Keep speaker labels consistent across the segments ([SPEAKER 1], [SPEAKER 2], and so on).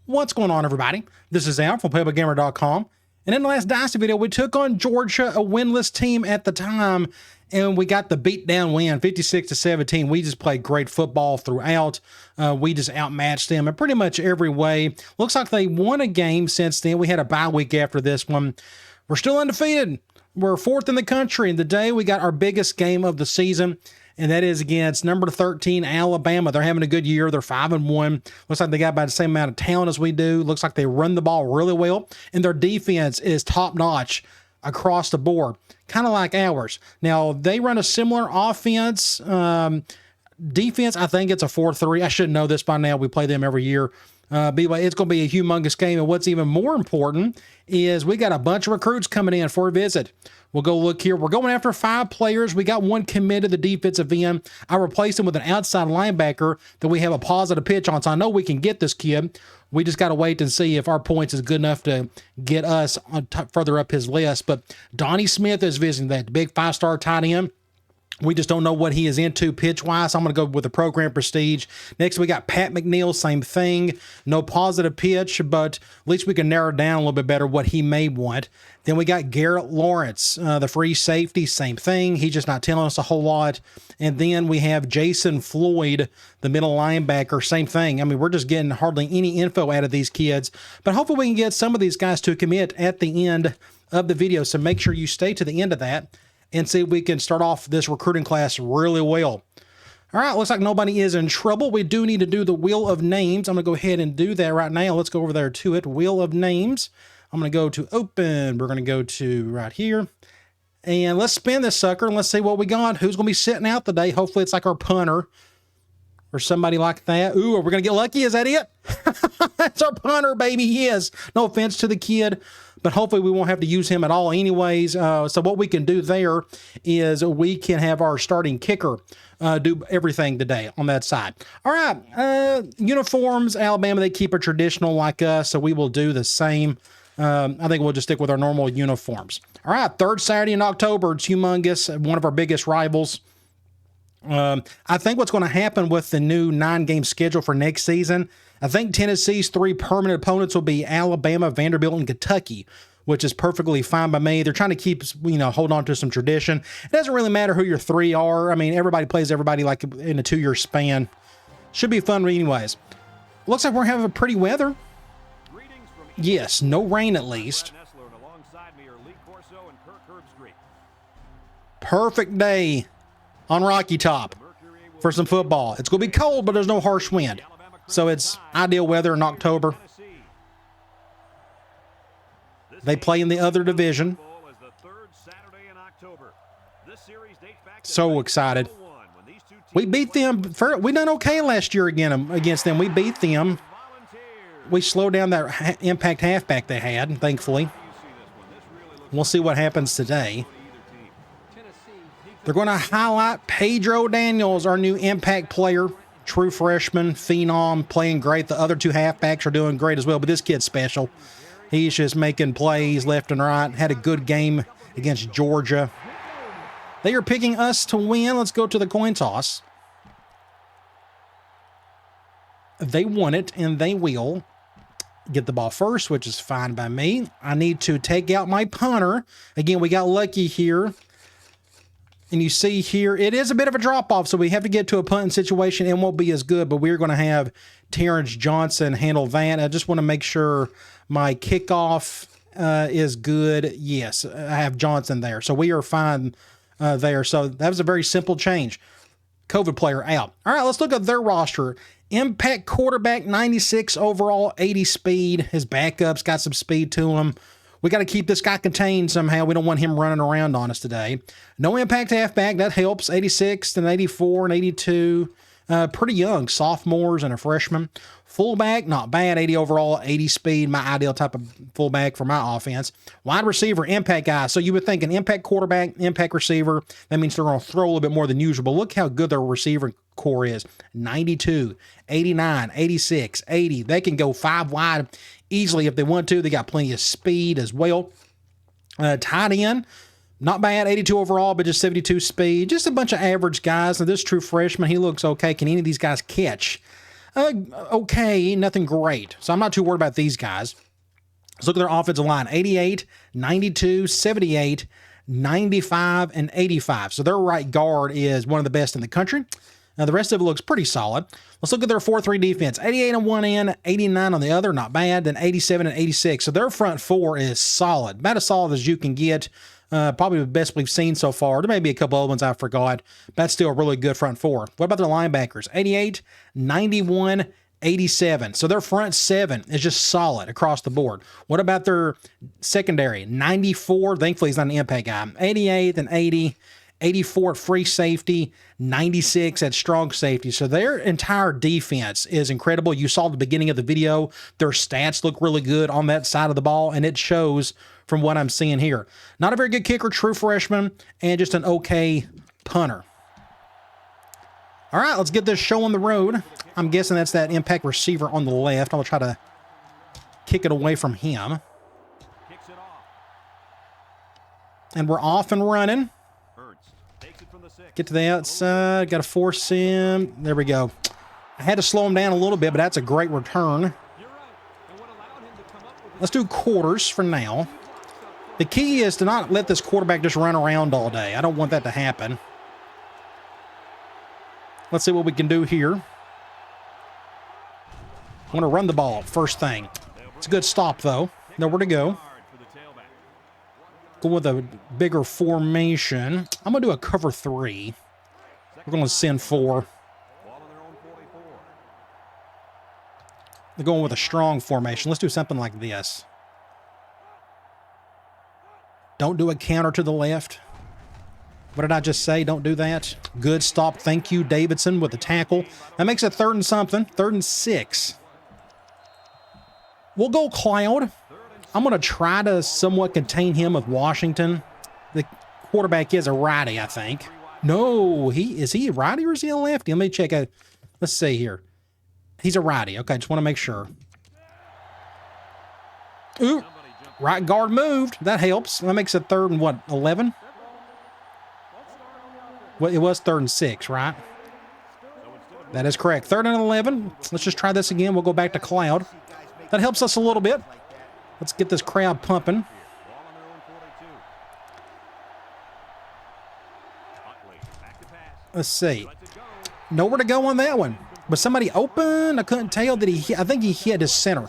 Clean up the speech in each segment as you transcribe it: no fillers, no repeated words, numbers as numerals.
[SPEAKER 1] What's going on, everybody? This is Al from PlayboyGamer.com. And in the last Dynasty video, we took on Georgia, a winless team at the time, and we got the beat-down win, 56-17. We just played great football throughout. We just outmatched them in pretty much every way. Looks like they won a game since then. We had a bye week after this one. We're still undefeated. We're fourth in the country. And today we got our biggest game of the season, and that is against number 13, Alabama. They're having a good year. They're 5-1. Looks like they got about the same amount of talent as we do. Looks like they run the ball really well, and their defense is top-notch across the board, kind of like ours. Now, they run a similar offense. Defense, I think it's a 4-3. I should know this by now. We play them every year. But anyway, it's going to be a humongous game, and what's even more important is we got a bunch of recruits coming in for a visit. We'll go look here. We're going after 5 players. We got one committed to the defensive end. I replaced him with an outside linebacker that we have a positive pitch on, so I know we can get this kid. We just got to wait and see if our points is good enough to get us on further up his list. But Donnie Smith is visiting, that big 5-star tight end. We just don't know what he is into pitch-wise. I'm going to go with the program prestige. Next, we got Pat McNeil, same thing. No positive pitch, but at least we can narrow down a little bit better what he may want. Then we got Garrett Lawrence, the free safety, same thing. He's just not telling us a whole lot. And then we have Jason Floyd, the middle linebacker, same thing. I mean, we're just getting hardly any info out of these kids, but hopefully we can get some of these guys to commit at the end of the video. So make sure you stay to the end of that and see if we can start off this recruiting class really well. All right, looks like nobody is in trouble. We do need to do the Wheel of Names. I'm going to go ahead and do that right now. Let's go over there to it. Wheel of Names. I'm going to go to Open. We're going to go to right here. And let's spin this sucker, and let's see what we got. Who's going to be sitting out today? Hopefully it's like our punter or somebody like that. Ooh, are we going to get lucky? Is that it? That's our punter, baby. He is. No offense to the kid, but hopefully we won't have to use him at all anyways. So what we can do there is we can have our starting kicker do everything today on that side. All right, uniforms, Alabama, they keep it traditional like us, so we will do the same. I think we'll just stick with our normal uniforms. All right, third Saturday in October, it's humongous, one of our biggest rivals. I think what's going to happen with the new 9-game schedule for next season, I think Tennessee's 3 permanent opponents will be Alabama, Vanderbilt, and Kentucky, which is perfectly fine by me. They're trying to keep, hold on to some tradition. It doesn't really matter who your 3 are. I mean, everybody plays everybody like in a 2-year span. Should be fun anyways. Looks like we're having pretty weather. Yes, no rain at least. Perfect day on Rocky Top for some football. It's going to be cold, but there's no harsh wind. So it's ideal weather in October. They play in the other division. So excited. We beat them. We done okay last year against them. We beat them. We slowed down that impact halfback they had, thankfully. We'll see what happens today. They're going to highlight Pedro Daniels, our new impact player, true freshman, phenom, playing great. The other 2 halfbacks are doing great as well, but this kid's special. He's just making plays left and right. Had a good game against Georgia. They are picking us to win. Let's go to the coin toss. They won it, and they will get the ball first, which is fine by me. I need to take out my punter. Again, we got lucky here. And you see here, it is a bit of a drop-off, so we have to get to a punting situation. It won't be as good, but we're going to have Terrence Johnson handle that. I just want to make sure my kickoff is good. Yes, I have Johnson there, so we are fine there. So that was a very simple change. COVID player out. All right, let's look at their roster. Impact quarterback, 96 overall, 80 speed. His backup's got some speed to him. We got to keep this guy contained somehow. We don't want him running around on us today. No impact halfback. That helps. 86 and 84 and 82. Pretty young. Sophomores and a freshman. Fullback, not bad. 80 overall, 80 speed. My ideal type of fullback for my offense. Wide receiver, impact guy. So you would think an impact quarterback, impact receiver. That means they're going to throw a little bit more than usual. But look how good their receiver core is. 92, 89, 86, 80. They can go 5 wide easily if they want to. They got plenty of speed as well. Tight end, not bad, 82 overall, but just 72 speed. Just a bunch of average guys. Now, this true freshman, he looks okay. Can any of these guys catch? Okay, nothing great. So I'm not too worried about these guys. Let's look at their offensive line. 88, 92, 78, 95, and 85. So their right guard is one of the best in the country. Now, the rest of it looks pretty solid. Let's look at their 4-3 defense. 88 on one end, 89 on the other, not bad. Then 87 and 86. So their front four is solid. About as solid as you can get. Probably the best we've seen so far. There may be a couple other ones I forgot. That's still a really good front four. What about their linebackers? 88, 91, 87. So their front seven is just solid across the board. What about their secondary? 94. Thankfully, he's not an impact guy. 88 and 80. 84 at free safety, 96 at strong safety. So their entire defense is incredible. You saw at the beginning of the video, their stats look really good on that side of the ball, and it shows from what I'm seeing here. Not a very good kicker, true freshman, and just an okay punter. All right, let's get this show on the road. I'm guessing that's that impact receiver on the left. I'll try to kick it away from him. And we're off and running. Get to the outside. Got to force him. There we go. I had to slow him down a little bit, but that's a great return. Let's do quarters for now. The key is to not let this quarterback just run around all day. I don't want that to happen. Let's see what we can do here. I want to run the ball first thing. It's a good stop, though. Nowhere to go. Go with a bigger formation. I'm going to do a cover 3. We're going to send 4. They're going with a strong formation. Let's do something like this. Don't do a counter to the left. What did I just say? Don't do that. Good stop. Thank you, Davidson, with the tackle. That makes it 3rd and something. 3rd and 6. We'll go Cloud. I'm going to try to somewhat contain him with Washington. The quarterback is a righty, I think. No, is he a righty or is he a lefty? Let me check out. Let's see here. He's a righty. Okay, just want to make sure. Ooh, right guard moved. That helps. That makes it 3rd and what, 11? Well, it was 3rd and 6, right? That is correct. 3rd and 11. Let's just try this again. We'll go back to Cloud. That helps us a little bit. Let's get this crowd pumping. Let's see. Nowhere to go on that one. Was somebody open? I couldn't tell. Did he? I think he hit his center.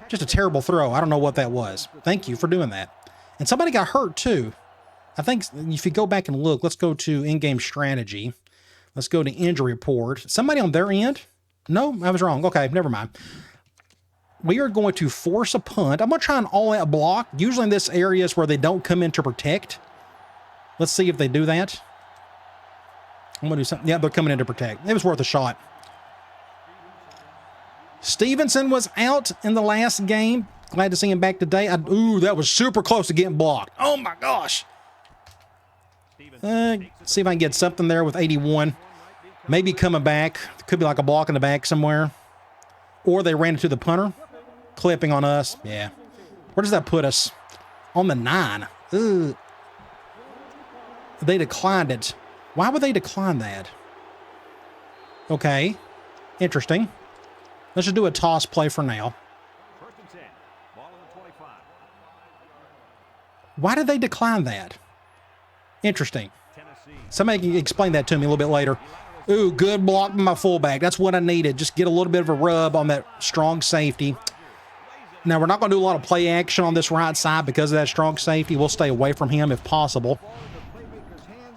[SPEAKER 1] Just a terrible throw. I don't know what that was. Thank you for doing that. And somebody got hurt too. I think if you go back and look, let's go to in-game strategy. Let's go to injury report. Somebody on their end? No, I was wrong. Okay, never mind. We are going to force a punt. I'm going to try an all-out block. Usually in this area is where they don't come in to protect. Let's see if they do that. I'm going to do something. Yeah, they're coming in to protect. It was worth a shot. Stevenson was out in the last game. Glad to see him back today. Ooh, that was super close to getting blocked. Oh, my gosh. See if I can get something there with 81. Maybe coming back. Could be like a block in the back somewhere. Or they ran into the punter. Clipping on us. Yeah. Where does that put us? On the 9. Ugh. They declined it. Why would they decline that? Okay. Interesting. Let's just do a toss play for now. Why did they decline that? Interesting. Somebody can explain that to me a little bit later. Ooh, good block by my fullback. That's what I needed. Just get a little bit of a rub on that strong safety. Now, we're not going to do a lot of play action on this right side because of that strong safety. We'll stay away from him if possible.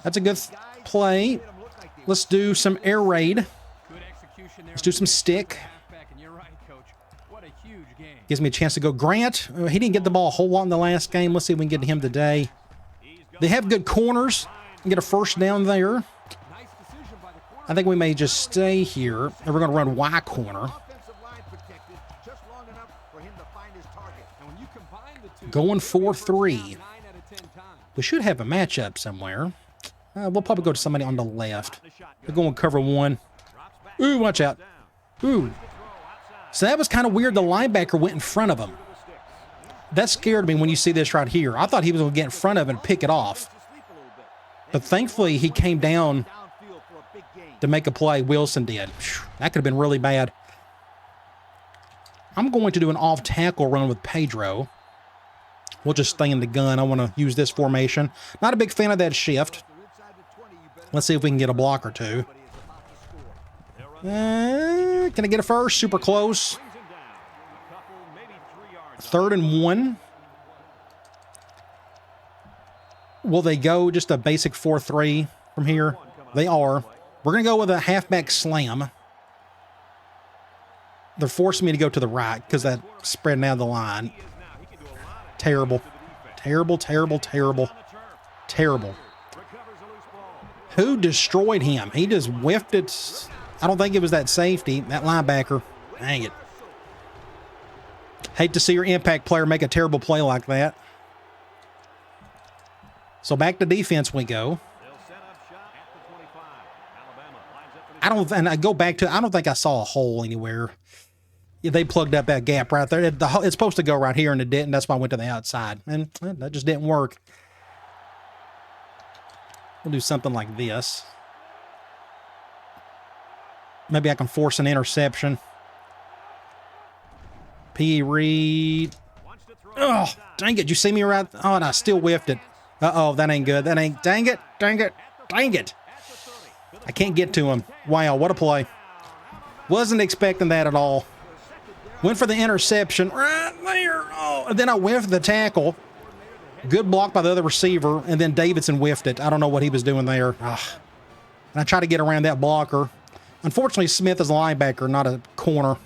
[SPEAKER 1] That's a good play. Let's do some air raid. Let's do some stick. Gives me a chance to go Grant. He didn't get the ball a whole lot in the last game. Let's see if we can get to him today. They have good corners. Get a first down there. I think we may just stay here, and we're going to run Y corner. Going 4-3. We should have a matchup somewhere. We'll probably go to somebody on the left. We're going cover 1. Ooh, watch out. Ooh. So that was kind of weird. The linebacker went in front of him. That scared me when you see this right here. I thought he was going to get in front of it and pick it off. But thankfully, he came down to make a play. Wilson did. That could have been really bad. I'm going to do an off-tackle run with Pedro. We'll just stay in the gun. I want to use this formation. Not a big fan of that shift. Let's see if we can get a block or two. Can I get a first? Super close. 3rd and 1. Will they go just a basic 4-3 from here? They are. We're going to go with a halfback slam. They're forcing me to go to the right because that's spreading out the line. Terrible. Terrible, terrible, terrible. Terrible. Who destroyed him? He just whiffed it. I don't think it was that safety, that linebacker. Dang it. Hate to see your impact player make a terrible play like that. So back to defense we go. I don't think I saw a hole anywhere. They plugged up that gap right there. It's supposed to go right here, and it didn't. That's why I went to the outside, and that just didn't work. We'll do something like this. Maybe I can force an interception. P. Reed. Oh, dang it. You see me right? Oh, and I still whiffed it. Uh-oh, that ain't good. That ain't. Dang it. Dang it. Dang it. I can't get to him. Wow, what a play. Wasn't expecting that at all. Went for the interception right there. Oh, and then I whiffed the tackle. Good block by the other receiver, and then Davidson whiffed it. I don't know what he was doing there. Ugh. And I tried to get around that blocker. Unfortunately, Smith is a linebacker, not a corner.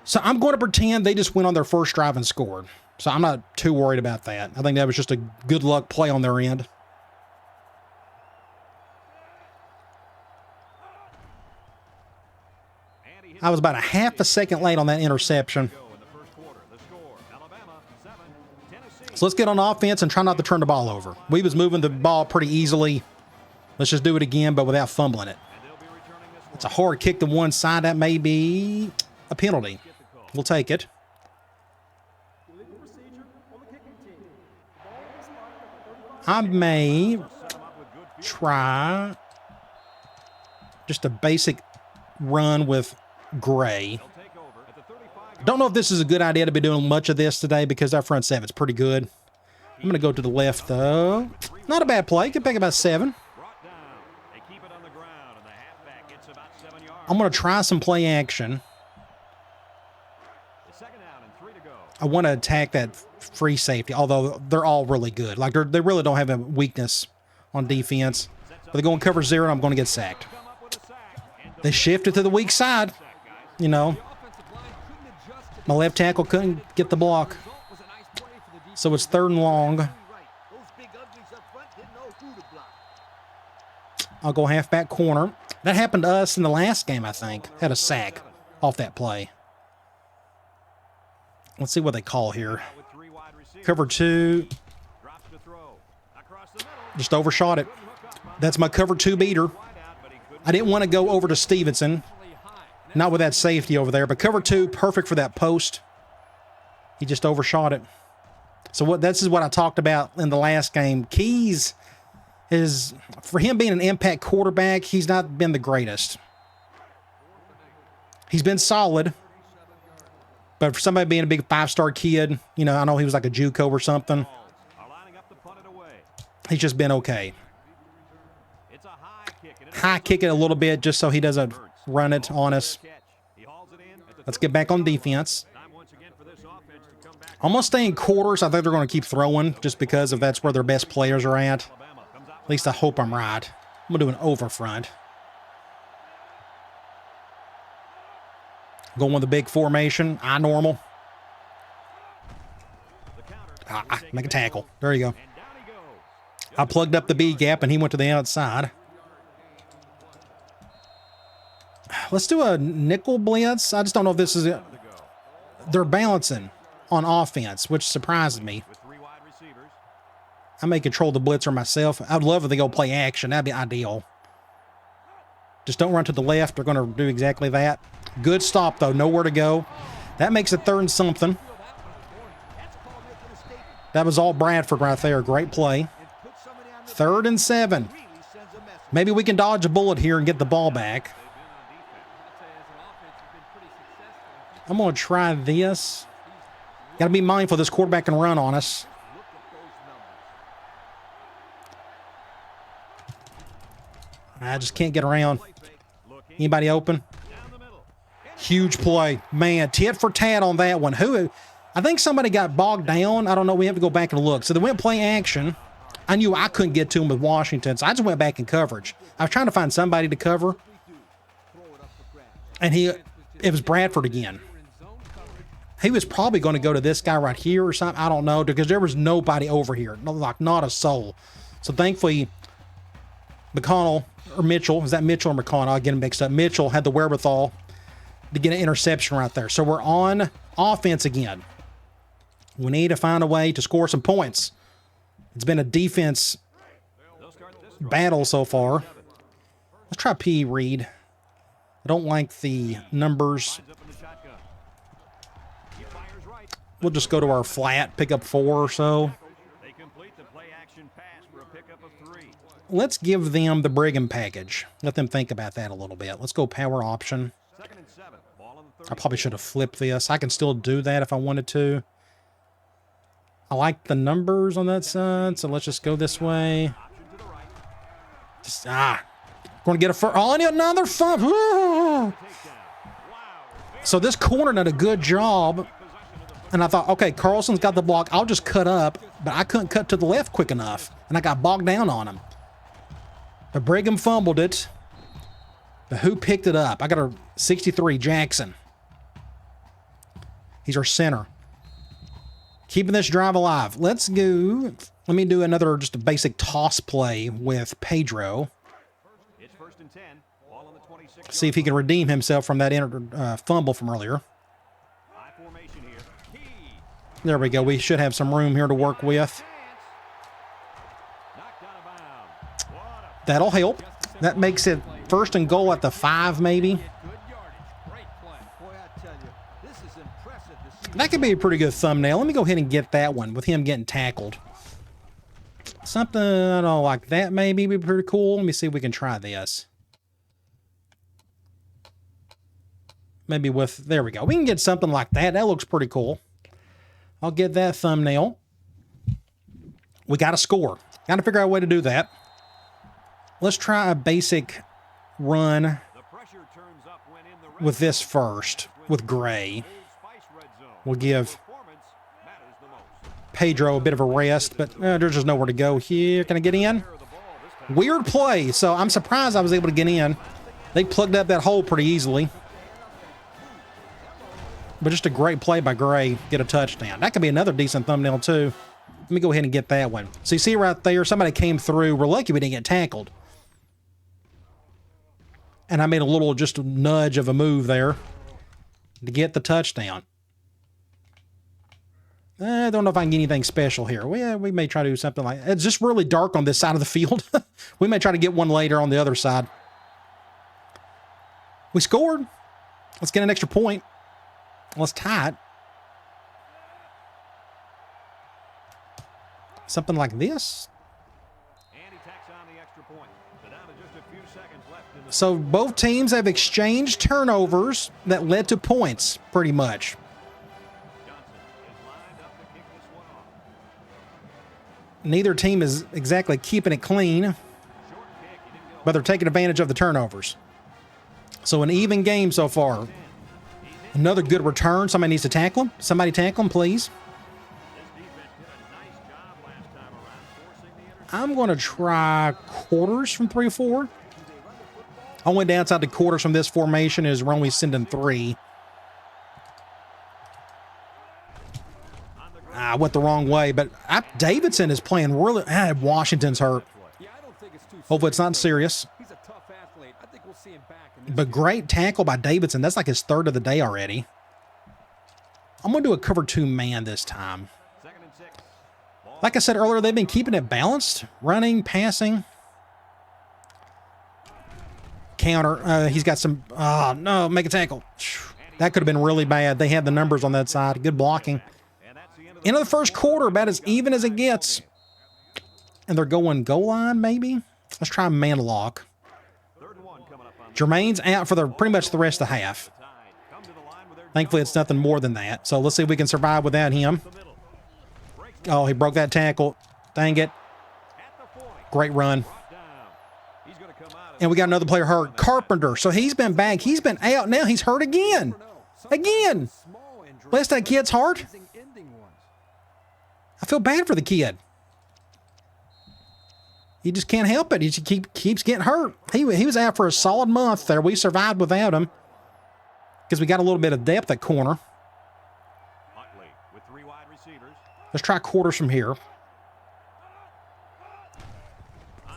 [SPEAKER 1] So I'm going to pretend they just went on their first drive and scored. So I'm not too worried about that. I think that was just a good luck play on their end. I was about a half a second late on that interception. So let's get on offense and try not to turn the ball over. We was moving the ball pretty easily. Let's just do it again, but without fumbling it. It's a hard kick to one side. That may be a penalty. We'll take it. I may try just a basic run with Gray. Don't know if this is a good idea to be doing much of this today because our front seven's pretty good. I'm going to go to the left, though. Not a bad play. Get back about 7. I'm going to try some play action. I want to attack that free safety, although they're all really good. Like, they really don't have a weakness on defense. But they go and cover 0, and I'm going to get sacked. They shifted to the weak side. You know, my left tackle couldn't get the block. So it's 3rd and long. I'll go halfback corner. That happened to us in the last game, I think. Had a sack off that play. Let's see what they call here. Cover 2. Just overshot it. That's my cover 2 beater. I didn't want to go over to Stevenson. Not with that safety over there, but cover 2, perfect for that post. He just overshot it. So this is what I talked about in the last game. Keys is, for him being an impact quarterback, he's not been the greatest. He's been solid, but for somebody being a big 5-star kid, you know, I know he was like a JUCO or something. He's just been okay. High kick it a little bit just so he doesn't run it on us. Let's get back on defense. I'm going to stay in quarters. I think they're going to keep throwing just because if that's where their best players are at. At least I hope I'm right. I'm going to do an over front. Going with the big formation. I normal. Make a tackle. There you go. I plugged up the B gap and he went to the outside. Let's do a nickel blitz. I just don't know if this is it. They're balancing on offense, which surprised me. I may control the blitzer myself. I'd love if they go play action. That'd be ideal. Just don't run to the left. They're going to do exactly that. Good stop, though. Nowhere to go. That makes it 3rd and something. That was all Bradford right there. Great play. 3rd and 7. Maybe we can dodge a bullet here and get the ball back. I'm going to try this. Got to be mindful this quarterback can run on us. I just can't get around. Anybody open? Huge play. Man, tit for tat on that one. I think somebody got bogged down. I don't know. We have to go back and look. So they went play action. I knew I couldn't get to him with Washington, so I just went back in coverage. I was trying to find somebody to cover. And it was Bradford again. He was probably going to go to this guy right here or something. I don't know, because there was nobody over here. Like, not a soul. So thankfully, McConnell, or Mitchell, is that Mitchell or McConnell? I get them mixed up. Mitchell had the wherewithal to get an interception right there. So we're on offense again. We need to find a way to score some points. It's been a defense battle so far. Let's try P. Reed. I don't like the numbers. We'll just go to our flat, pick up 4 or so. Let's give them the Brigham package. Let them think about that a little bit. Let's go power option. I probably should have flipped this. I can still do that if I wanted to. I like the numbers on that side, so let's just go this way. Going to get a first. Oh, I need another fumble. So this corner did a good job. And I thought, okay, Carlson's got the block. I'll just cut up. But I couldn't cut to the left quick enough. And I got bogged down on him. But Brigham fumbled it. But who picked it up? I got a 63, Jackson. He's our center. Keeping this drive alive. Let's go. Let me do another, just a basic toss play with Pedro. See if he can redeem himself from that fumble from earlier. There we go. We should have some room here to work with. That'll help. That makes it 1st and goal at the 5, maybe. That could be a pretty good thumbnail. Let me go ahead and get that one with him getting tackled. Something, I don't know, like that maybe would be pretty cool. Let me see if we can try this. Maybe with, there we go. We can get something like that. That looks pretty cool. I'll get that thumbnail. We got to score. Got to figure out a way to do that. Let's try a basic run with this first, with Gray. We'll give Pedro a bit of a rest, but there's just nowhere to go here. Can I get in? Weird play, so I'm surprised I was able to get in. They plugged up that hole pretty easily. But just a great play by Gray. Get a touchdown. That could be another decent thumbnail, too. Let me go ahead and get that one. So you see right there, somebody came through. We're lucky we didn't get tackled. And I made a little, just a nudge of a move there to get the touchdown. I don't know if I can get anything special here. We may try to do something like... It's just really dark on this side of the field. We may try to get one later on the other side. We scored. Let's get an extra point. Let's tie it. Something like this. So both teams have exchanged turnovers that led to points, pretty much. Neither team is exactly keeping it clean, but they're taking advantage of the turnovers. So an even game so far. Another good return. Somebody needs to tackle him. Somebody tackle him, please. I'm going to try quarters from 3-4. Only downside to quarters from this formation is we're only sending 3. I went the wrong way, but Davidson is playing really... Washington's hurt. Hopefully it's not serious. But great tackle by Davidson. That's like his 3rd of the day already. I'm going to do a cover 2 man this time. Like I said earlier, they've been keeping it balanced. Running, passing. Counter. He's got some... Oh, no, make a tackle. That could have been really bad. They had the numbers on that side. Good blocking. End of the first quarter, about as even as it gets. And they're going goal line, maybe? Let's try man lock. Jermaine's out for pretty much the rest of the half. Thankfully, it's nothing more than that. So let's see if we can survive without him. Oh, he broke that tackle. Dang it. Great run. And we got another player hurt, Carpenter. So he's been back. He's been out. Now he's hurt again. Again. Bless that kid's heart. I feel bad for the kid. He just can't help it. He just keeps getting hurt. He was out for a solid month there. We survived without him because we got a little bit of depth at corner. Let's try quarters from here.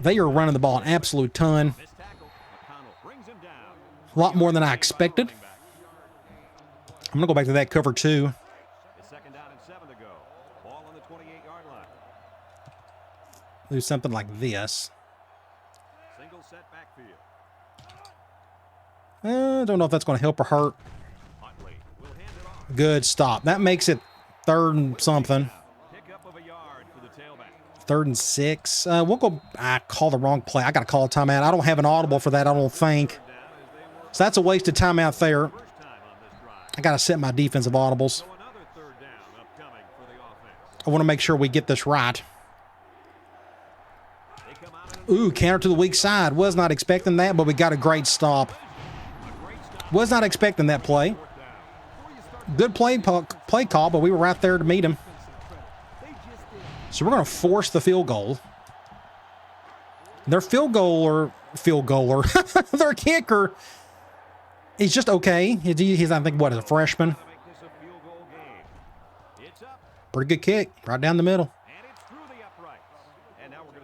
[SPEAKER 1] They are running the ball an absolute ton. A lot more than I expected. I'm going to go back to that cover 2. Do something like this. I don't know if that's going to help or hurt. Good stop. That makes it 3rd and something. 3rd and 6. We'll go. I called the wrong play. I got to call a timeout. I don't have an audible for that, I don't think. So that's a wasted timeout there. I got to set my defensive audibles. I want to make sure we get this right. Ooh, counter to the weak side. Was not expecting that, but we got a great stop. Was not expecting that play. Good play call, but we were right there to meet him. So we're going to force the field goal. Their field goaler, their kicker, he's just okay. He's, I think, what, a freshman? Pretty good kick, right down the middle.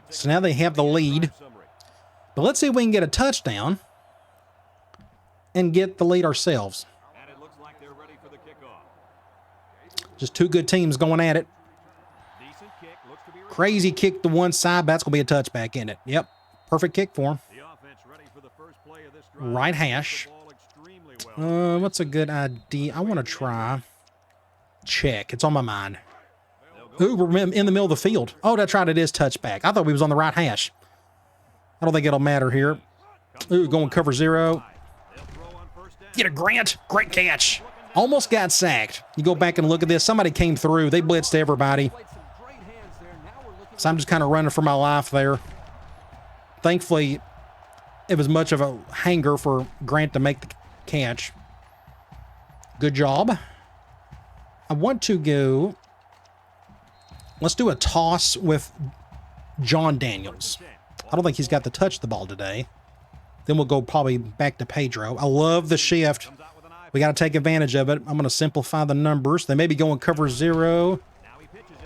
[SPEAKER 1] So now they have the lead. But let's see if we can get a touchdown and get the lead ourselves. Just 2 good teams going at it. Crazy kick to one side, but that's going to be a touchback, isn't it? Yep. Perfect kick for him. Right hash. What's a good idea? I want to try check. It's on my mind. Ooh, we're in the middle of the field. Oh, that's right. It is touchback. I thought we was on the right hash. I don't think it'll matter here. Ooh, going cover 0. Get a Grant. Great catch. Almost got sacked. You go back and look at this. Somebody came through. They blitzed everybody. So I'm just kind of running for my life there. Thankfully, it was much of a hanger for Grant to make the catch. Good job. I want to go... Let's do a toss with John Daniels. I don't think he's got to touch the ball today. Then we'll go probably back to Pedro. I love the shift. We got to take advantage of it. I'm going to simplify the numbers. They may be going cover 0.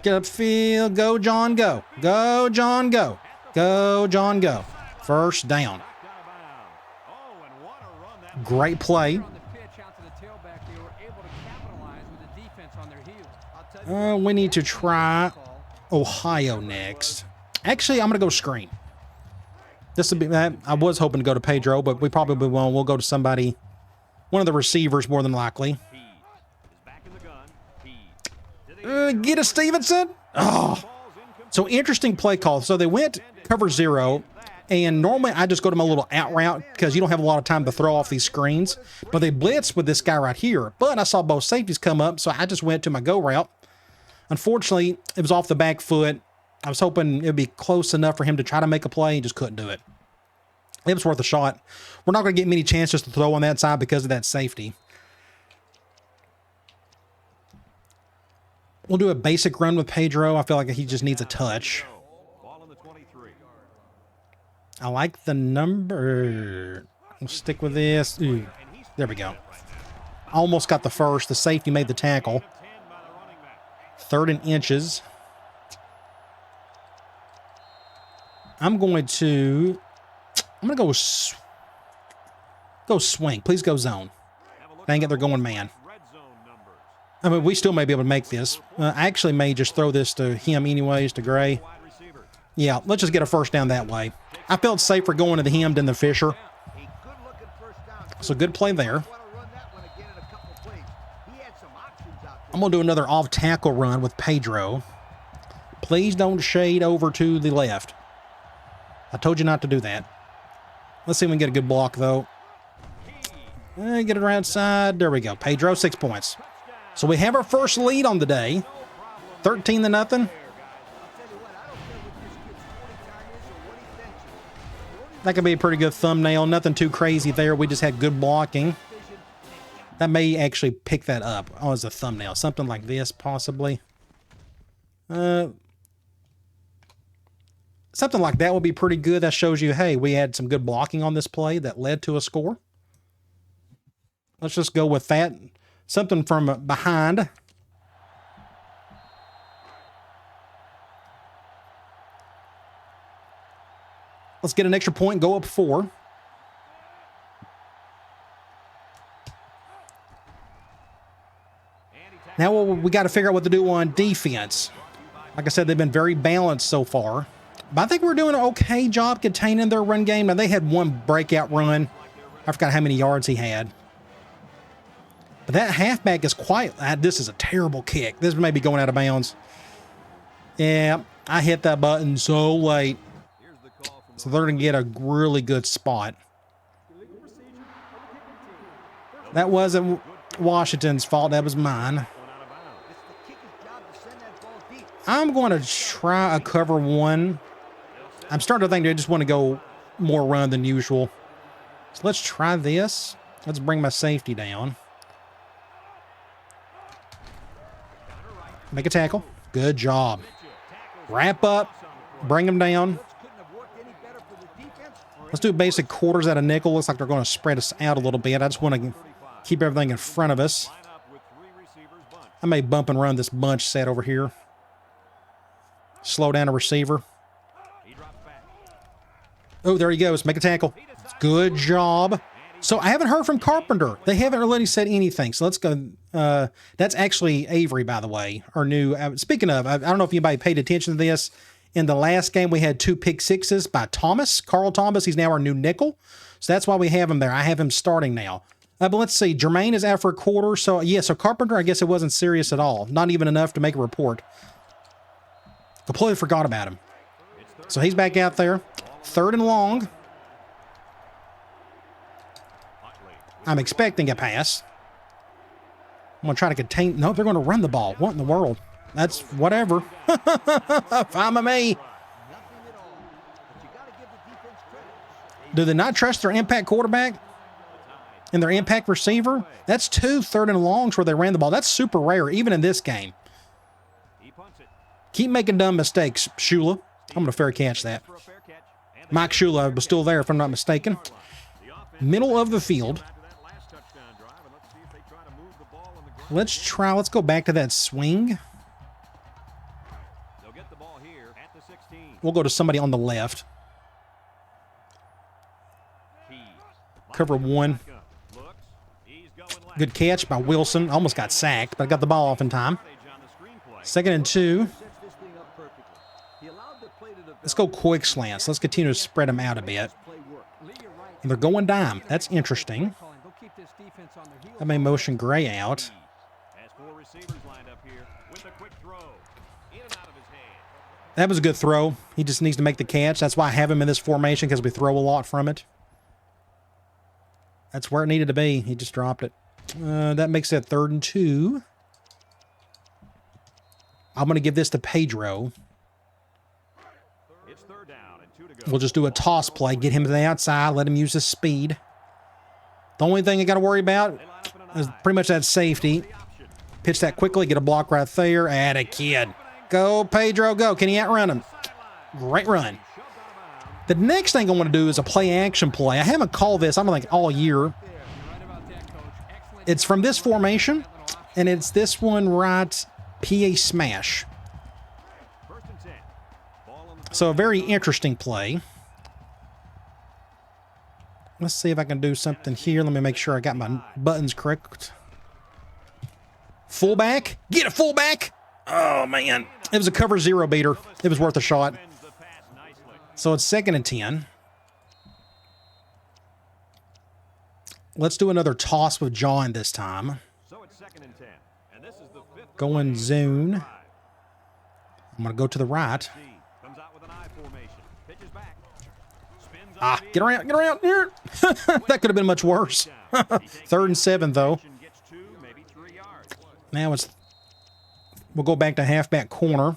[SPEAKER 1] Get upfield. Go, John, go. Go, John, go. Go, John, go. First down. Great play. We need to try Ohio next. Actually, I'm going to go screen. This would be that. I was hoping to go to Pedro, but we probably won't. We'll go to somebody, one of the receivers more than likely. Get a Stevenson. Oh, so interesting play call. So they went cover 0, and normally I just go to my little out route because you don't have a lot of time to throw off these screens. But they blitzed with this guy right here. But I saw both safeties come up, so I just went to my go route. Unfortunately, it was off the back foot. I was hoping it would be close enough for him to try to make a play. He just couldn't do it. It was worth a shot. We're not going to get many chances to throw on that side because of that safety. We'll do a basic run with Pedro. I feel like he just needs a touch. I like the number. We'll stick with this. Ooh, there we go. Almost got the first. The safety made the tackle. 3rd and inches. I'm going to go swing. Please go zone. Dang it, they're going man. I mean, we still may be able to make this. I actually may just throw this to him anyways, to Gray. Yeah, let's just get a first down that way. I felt safer going to the him than the Fisher. So good play there. I'm going to do another off-tackle run with Pedro. Please don't shade over to the left. I told you not to do that. Let's see if we can get a good block, though. Get it around side. There we go. Pedro, 6 points. So we have our first lead on the day. 13-0. That could be a pretty good thumbnail. Nothing too crazy there. We just had good blocking. That may actually pick that up as a thumbnail. Something like this, possibly. Something like that would be pretty good. That shows you, hey, we had some good blocking on this play that led to a score. Let's just go with that. Something from behind. Let's get an extra point, go up 4. Now we got to figure out what to do on defense. Like I said, they've been very balanced so far. But I think we're doing an okay job containing their run game. Now, they had one breakout run. I forgot how many yards he had. But that halfback is quite... this is a terrible kick. This may be going out of bounds. Yeah, I hit that button so late. So they're going to get a really good spot. That wasn't Washington's fault. That was mine. I'm going to try a cover 1. I'm starting to think they just want to go more run than usual. So let's try this. Let's bring my safety down. Make a tackle. Good job. Wrap up. Bring them down. Let's do basic quarters out of nickel. Looks like they're going to spread us out a little bit. I just want to keep everything in front of us. I may bump and run this bunch set over here. Slow down a receiver. Oh, there he goes. Make a tackle. Good job. So I haven't heard from Carpenter. They haven't really said anything. So let's go. That's actually Avery, by the way, our new. Speaking of, I don't know if anybody paid attention to this. In the last game, we had 2 pick sixes by Thomas. Carl Thomas. He's now our new nickel. So that's why we have him there. I have him starting now. But let's see. Jermaine is out for a quarter. So, yeah, so Carpenter, I guess it wasn't serious at all. Not even enough to make a report. Completely forgot about him. So he's back out there. 3rd and long. I'm expecting a pass. I'm going to try to contain... No, they're going to run the ball. What in the world? That's whatever. Fine with me. Do they not trust their impact quarterback and their impact receiver? That's 2 3rd and longs where they ran the ball. That's super rare, even in this game. Keep making dumb mistakes, Shula. I'm going to fair catch that. Mike Shula was still there, if I'm not mistaken. Middle of the field. Let's go back to that swing. We'll go to somebody on the left. Cover 1. Good catch by Wilson. Almost got sacked, but I got the ball off in time. 2nd and 2. Let's go quick slants. Let's continue to spread them out a bit. And they're going dime. That's interesting. I may motion Gray out. That was a good throw. He just needs to make the catch. That's why I have him in this formation, because we throw a lot from it. That's where it needed to be. He just dropped it. That makes it 3rd and 2. I'm going to give this to Pedro. We'll just do a toss play. Get him to the outside. Let him use his speed. The only thing I got to worry about is pretty much that safety. Pitch that quickly. Get a block right there. Add a kid. Go, Pedro, go. Can he outrun him? Great run. The next thing I want to do is a play-action play. I haven't called this, I don't think, all year. It's from this formation, and it's this one right, PA smash. So a very interesting play. Let's see if I can do something here. Let me make sure I got my buttons correct. Fullback. Get a fullback. Oh, man. It was a cover 0 beater. It was worth a shot. So it's 2nd and 10. Let's do another toss with John this time. Going zone. I'm going to go to the right. Get around, get around. That could have been much worse. 3rd and 7, though. Now we'll go back to halfback corner.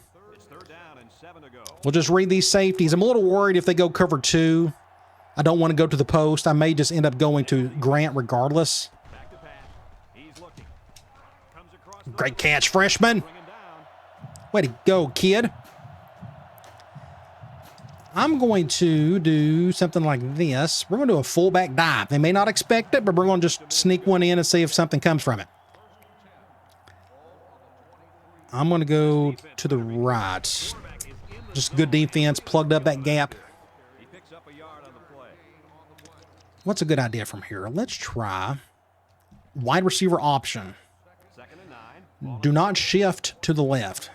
[SPEAKER 1] We'll just read these safeties. I'm a little worried if they go cover 2. I don't want to go to the post. I may just end up going to Grant regardless. Great catch, freshman. Way to go, kid. I'm going to do something like this. We're going to do a fullback dive. They may not expect it, but we're going to just sneak one in and see if something comes from it. I'm going to go to the right. Just good defense, plugged up that gap. What's a good idea from here? Let's try wide receiver option. Do not shift to the left.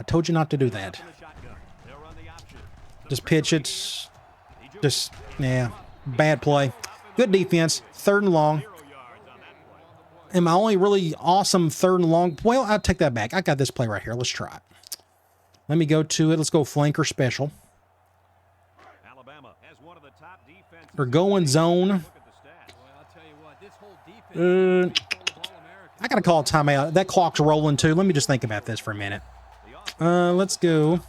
[SPEAKER 1] I told you not to do that. Just pitch it. Just, yeah, bad play. Good defense, 3rd and long. And my only really awesome 3rd and long, well, I'll take that back. I got this play right here. Let's try it. Let me go to it. Let's go flanker special. We're going zone. I got to call a timeout. That clock's rolling too. Let me just think about this for a minute. Let's go.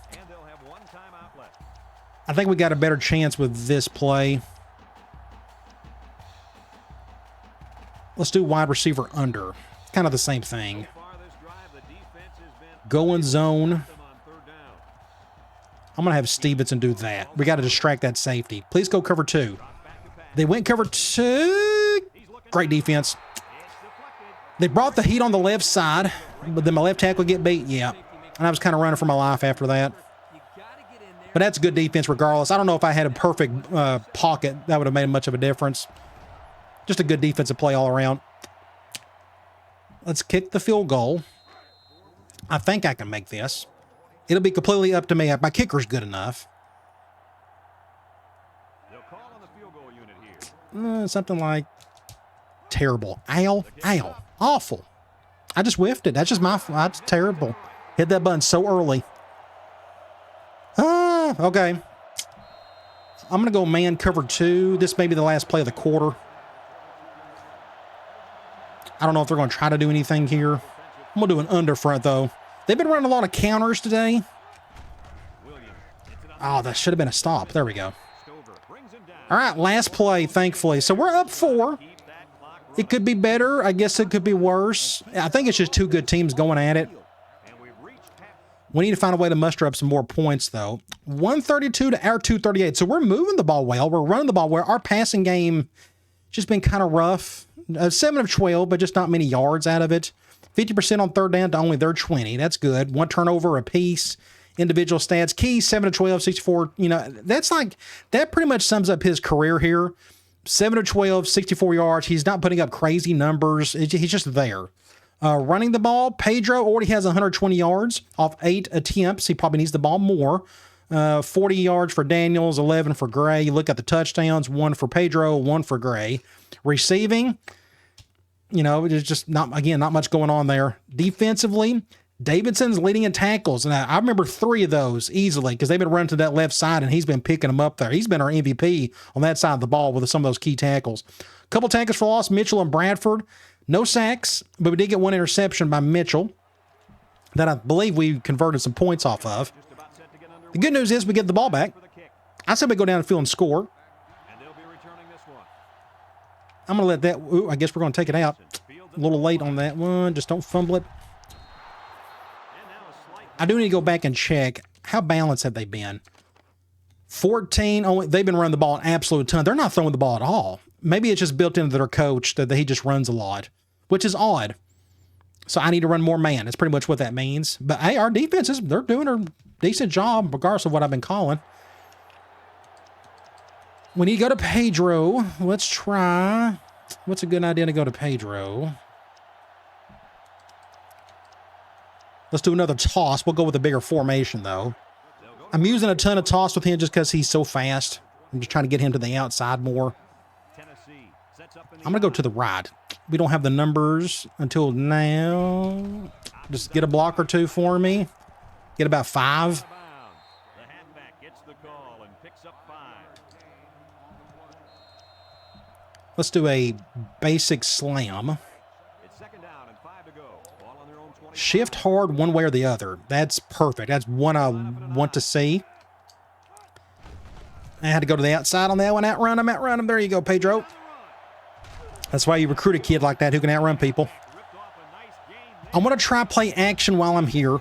[SPEAKER 1] I think we got a better chance with this play. Let's do wide receiver under. Kind of the same thing. Going zone. I'm going to have Stevenson do that. We got to distract that safety. Please go cover 2. They went cover 2. Great defense. They brought the heat on the left side, but then my left tackle get beat. Yeah. And I was kind of running for my life after that. But that's good defense regardless. I don't know if I had a perfect pocket. That would have made much of a difference. Just a good defensive play all around. Let's kick the field goal. I think I can make this. It'll be completely up to me. My kicker's good enough. Something like terrible. Ow. Ow. Awful. I just whiffed it. That's just my... That's terrible. Hit that button so early. Okay. I'm going to go man cover 2. This may be the last play of the quarter. I don't know if they're going to try to do anything here. I'm going to do an under front, though. They've been running a lot of counters today. Oh, that should have been a stop. There we go. All right, last play, thankfully. So we're up 4. It could be better. I guess it could be worse. I think it's just 2 good teams going at it. We need to find a way to muster up some more points, though. 132 to our 238. So we're moving the ball well. We're running the ball well. Our passing game just been kind of rough. 7 of 12, but just not many yards out of it. 50% on 3rd down to only their 20. That's good. 1 turnover apiece. Individual stats. Key, 7 of 12, 64. You know, that's like, that pretty much sums up his career here. 7 of 12, 64 yards. He's not putting up crazy numbers. He's just there. Running the ball, Pedro already has 120 yards off 8 attempts. He probably needs the ball more. 40 yards for Daniels, 11 for Gray. You look at the touchdowns, 1 for Pedro, 1 for Gray. Receiving, you know, there's just not much going on there. Defensively, Davidson's leading in tackles. And I remember 3 of those easily because they've been running to that left side and he's been picking them up there. He's been our MVP on that side of the ball with some of those key tackles. Couple tackles for loss, Mitchell and Bradford. No sacks, but we did get 1 interception by Mitchell that I believe we converted some points off of. The good news is we get the ball back. I said we go down the field and score. I'm going to let that... Ooh, I guess we're going to take it out. A little late on that one. Just don't fumble it. I do need to go back and check. How balanced have they been? 14. Only, they've been running the ball an absolute ton. They're not throwing the ball at all. Maybe it's just built into their coach that he just runs a lot, which is odd. So I need to run more man. That's pretty much what that means. But, hey, our defenses, they're doing a decent job, regardless of what I've been calling. We need to go to Pedro. Let's try. What's a good idea to go to Pedro? Let's do another toss. We'll go with a bigger formation, though. I'm using a ton of toss with him just because he's so fast. I'm just trying to get him to the outside more. I'm going to go to the right. We don't have the numbers until now. Just get a block or 2 for me. Get about 5. Let's do a basic slam. Shift hard one way or the other. That's perfect. That's one I want to see. I had to go to the outside on that one. Outrun him. There you go, Pedro. That's why you recruit a kid like that who can outrun people. I want to try play action while I'm here.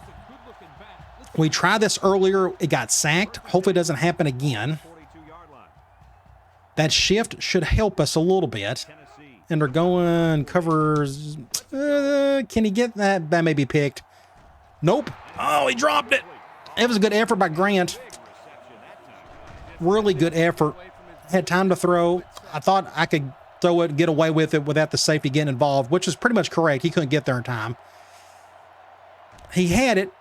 [SPEAKER 1] We tried this earlier. It got sacked. Hopefully it doesn't happen again. That shift should help us a little bit. And they're going covers. Can he get that? That may be picked. Nope. Oh, he dropped it. It was a good effort by Grant. Really good effort. Had time to throw. I thought I could throw it, get away with it without the safety getting involved, which is pretty much correct. He couldn't get there in time. He had it.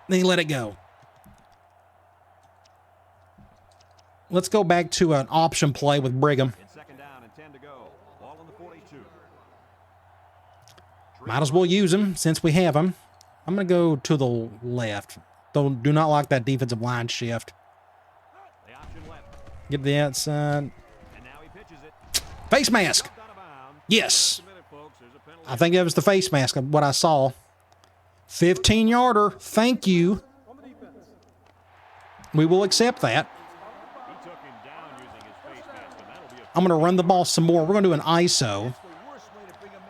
[SPEAKER 1] Then he let it go. Let's go back to an option play with Brigham. Might as well use him since we have him. I'm going to go to the left. Do not like that defensive line shift. Get the outside. Face mask. Yes. I think that was the face mask of what I saw. 15-yarder. Thank you. We will accept that. I'm going to run the ball some more. We're going to do an ISO.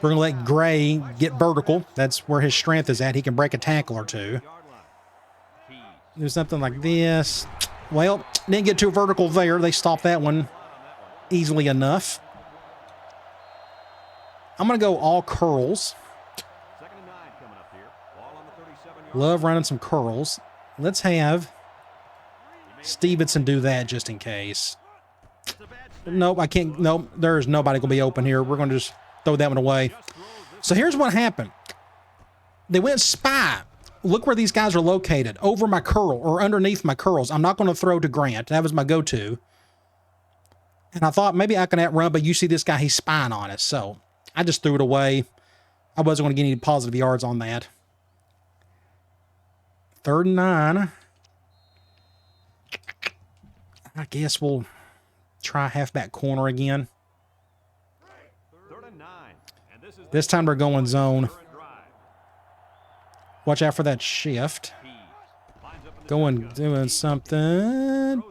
[SPEAKER 1] We're going to let Gray get vertical. That's where his strength is at. He can break a tackle or two. Do something like this. Well, didn't get too vertical there. They stopped that one easily enough. I'm going to go all curls. Love running some curls. Let's have Stevenson do that just in case. Nope, I can't. Nope, there's nobody going to be open here. We're going to just throw that one away. So here's what happened. They went spy. Look where these guys are located. Over my curl or underneath my curls. I'm not going to throw to Grant. That was my go-to. And I thought maybe I can outrun, but you see this guy, he's spying on us. So I just threw it away. I wasn't going to get any positive yards on that. 3rd and 9. I guess we'll try halfback corner again. This time we're going zone. Watch out for that shift. Doing something.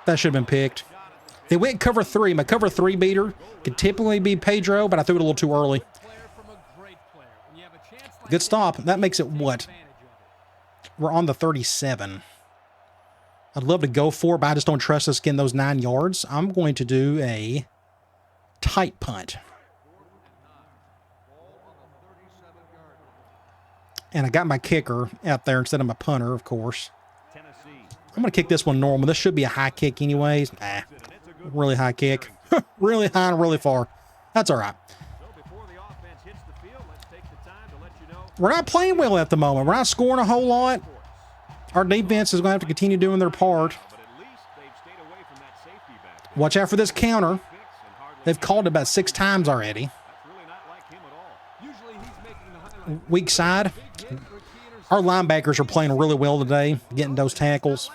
[SPEAKER 1] That should have been picked. They went cover 3. My cover 3 beater could typically be Pedro, but I threw it a little too early. Good stop. That makes it what? We're on the 37. I'd love to go for it, but I just don't trust us getting those 9 yards. I'm going to do a tight punt. And I got my kicker out there instead of my punter, of course. I'm going to kick this one normal. This should be a high kick anyways. Really high kick. Really high and really far. That's all right. We're not playing well at the moment. We're not scoring a whole lot. Our defense is going to have to continue doing their part. Watch out for this counter. They've called it about 6 times already. Weak side. Our linebackers are playing really well today, getting those tackles.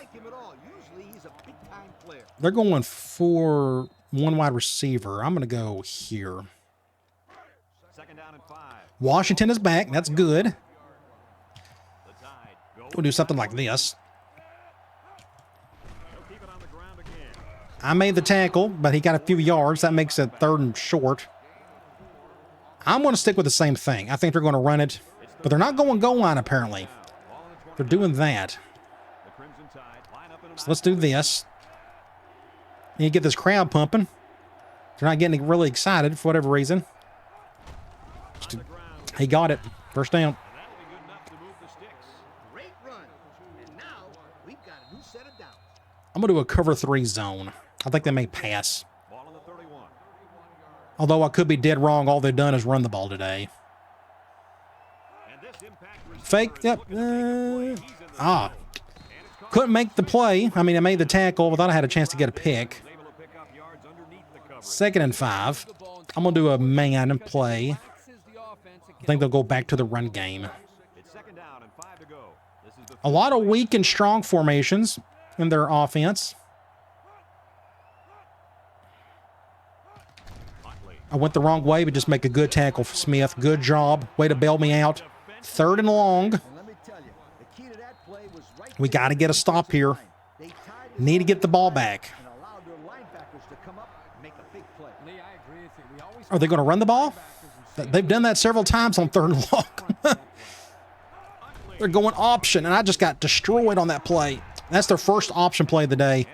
[SPEAKER 1] They're going for 1 wide receiver. I'm going to go here. Washington is back. That's good. We'll do something like this. I made the tackle, but he got a few yards. That makes it 3rd and short. I'm going to stick with the same thing. I think they're going to run it, but they're not going goal line apparently. They're doing that. So let's do this. You get this crowd pumping. They're not getting really excited for whatever reason. He got it. 1st down. I'm going to do a cover 3 zone. I think they may pass. Although I could be dead wrong. All they've done is run the ball today. Fake. Yep. Couldn't make the play. I mean, I made the tackle. I thought I had a chance to get a pick. 2nd and 5. I'm going to do a man play. I think they'll go back to the run game. A lot of weak and strong formations in their offense. I went the wrong way, but just make a good tackle for Smith. Good job. Way to bail me out. 3rd and long. We got to get a stop here. Need to get the ball back. Are they going to run the ball? They've done that several times on 3rd and long. They're going option, and I just got destroyed on that play. That's their first option play of the day.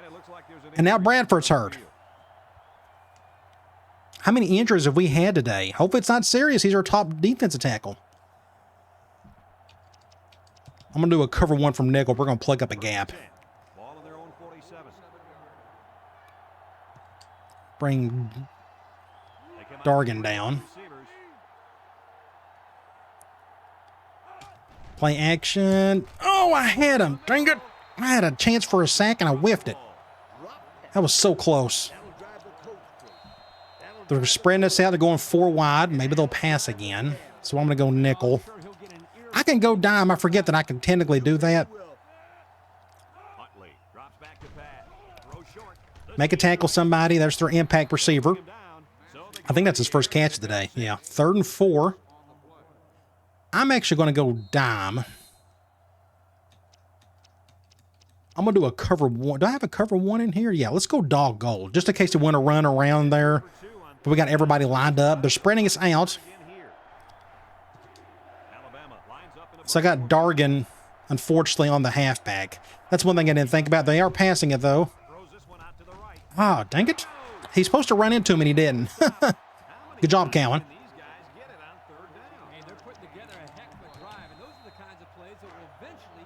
[SPEAKER 1] And now Bradford's hurt. How many injuries have we had today? Hope it's not serious. He's our top defensive tackle. I'm going to do a cover 1 from nickel. We're going to plug up a gap. Bring Dargan down. Play action. Oh, I had him. Dang it. I had a chance for a sack and I whiffed it. That was so close. They're spreading us out. They're going 4 wide. Maybe they'll pass again. So I'm going to go nickel. I can go dime. I forget that I can technically do that. Make a tackle somebody. There's their impact receiver. I think that's his first catch of the day. Yeah, 3rd and 4. I'm actually going to go dime. I'm going to do a cover 1. Do I have a cover 1 in here? Yeah, let's go dog gold, just in case they want to run around there. But we got everybody lined up. They're spreading us out. So I got Dargan, unfortunately, on the halfback. That's one thing I didn't think about. They are passing it, though. Oh, dang it. He's supposed to run into him, and he didn't. Good job, Cowan.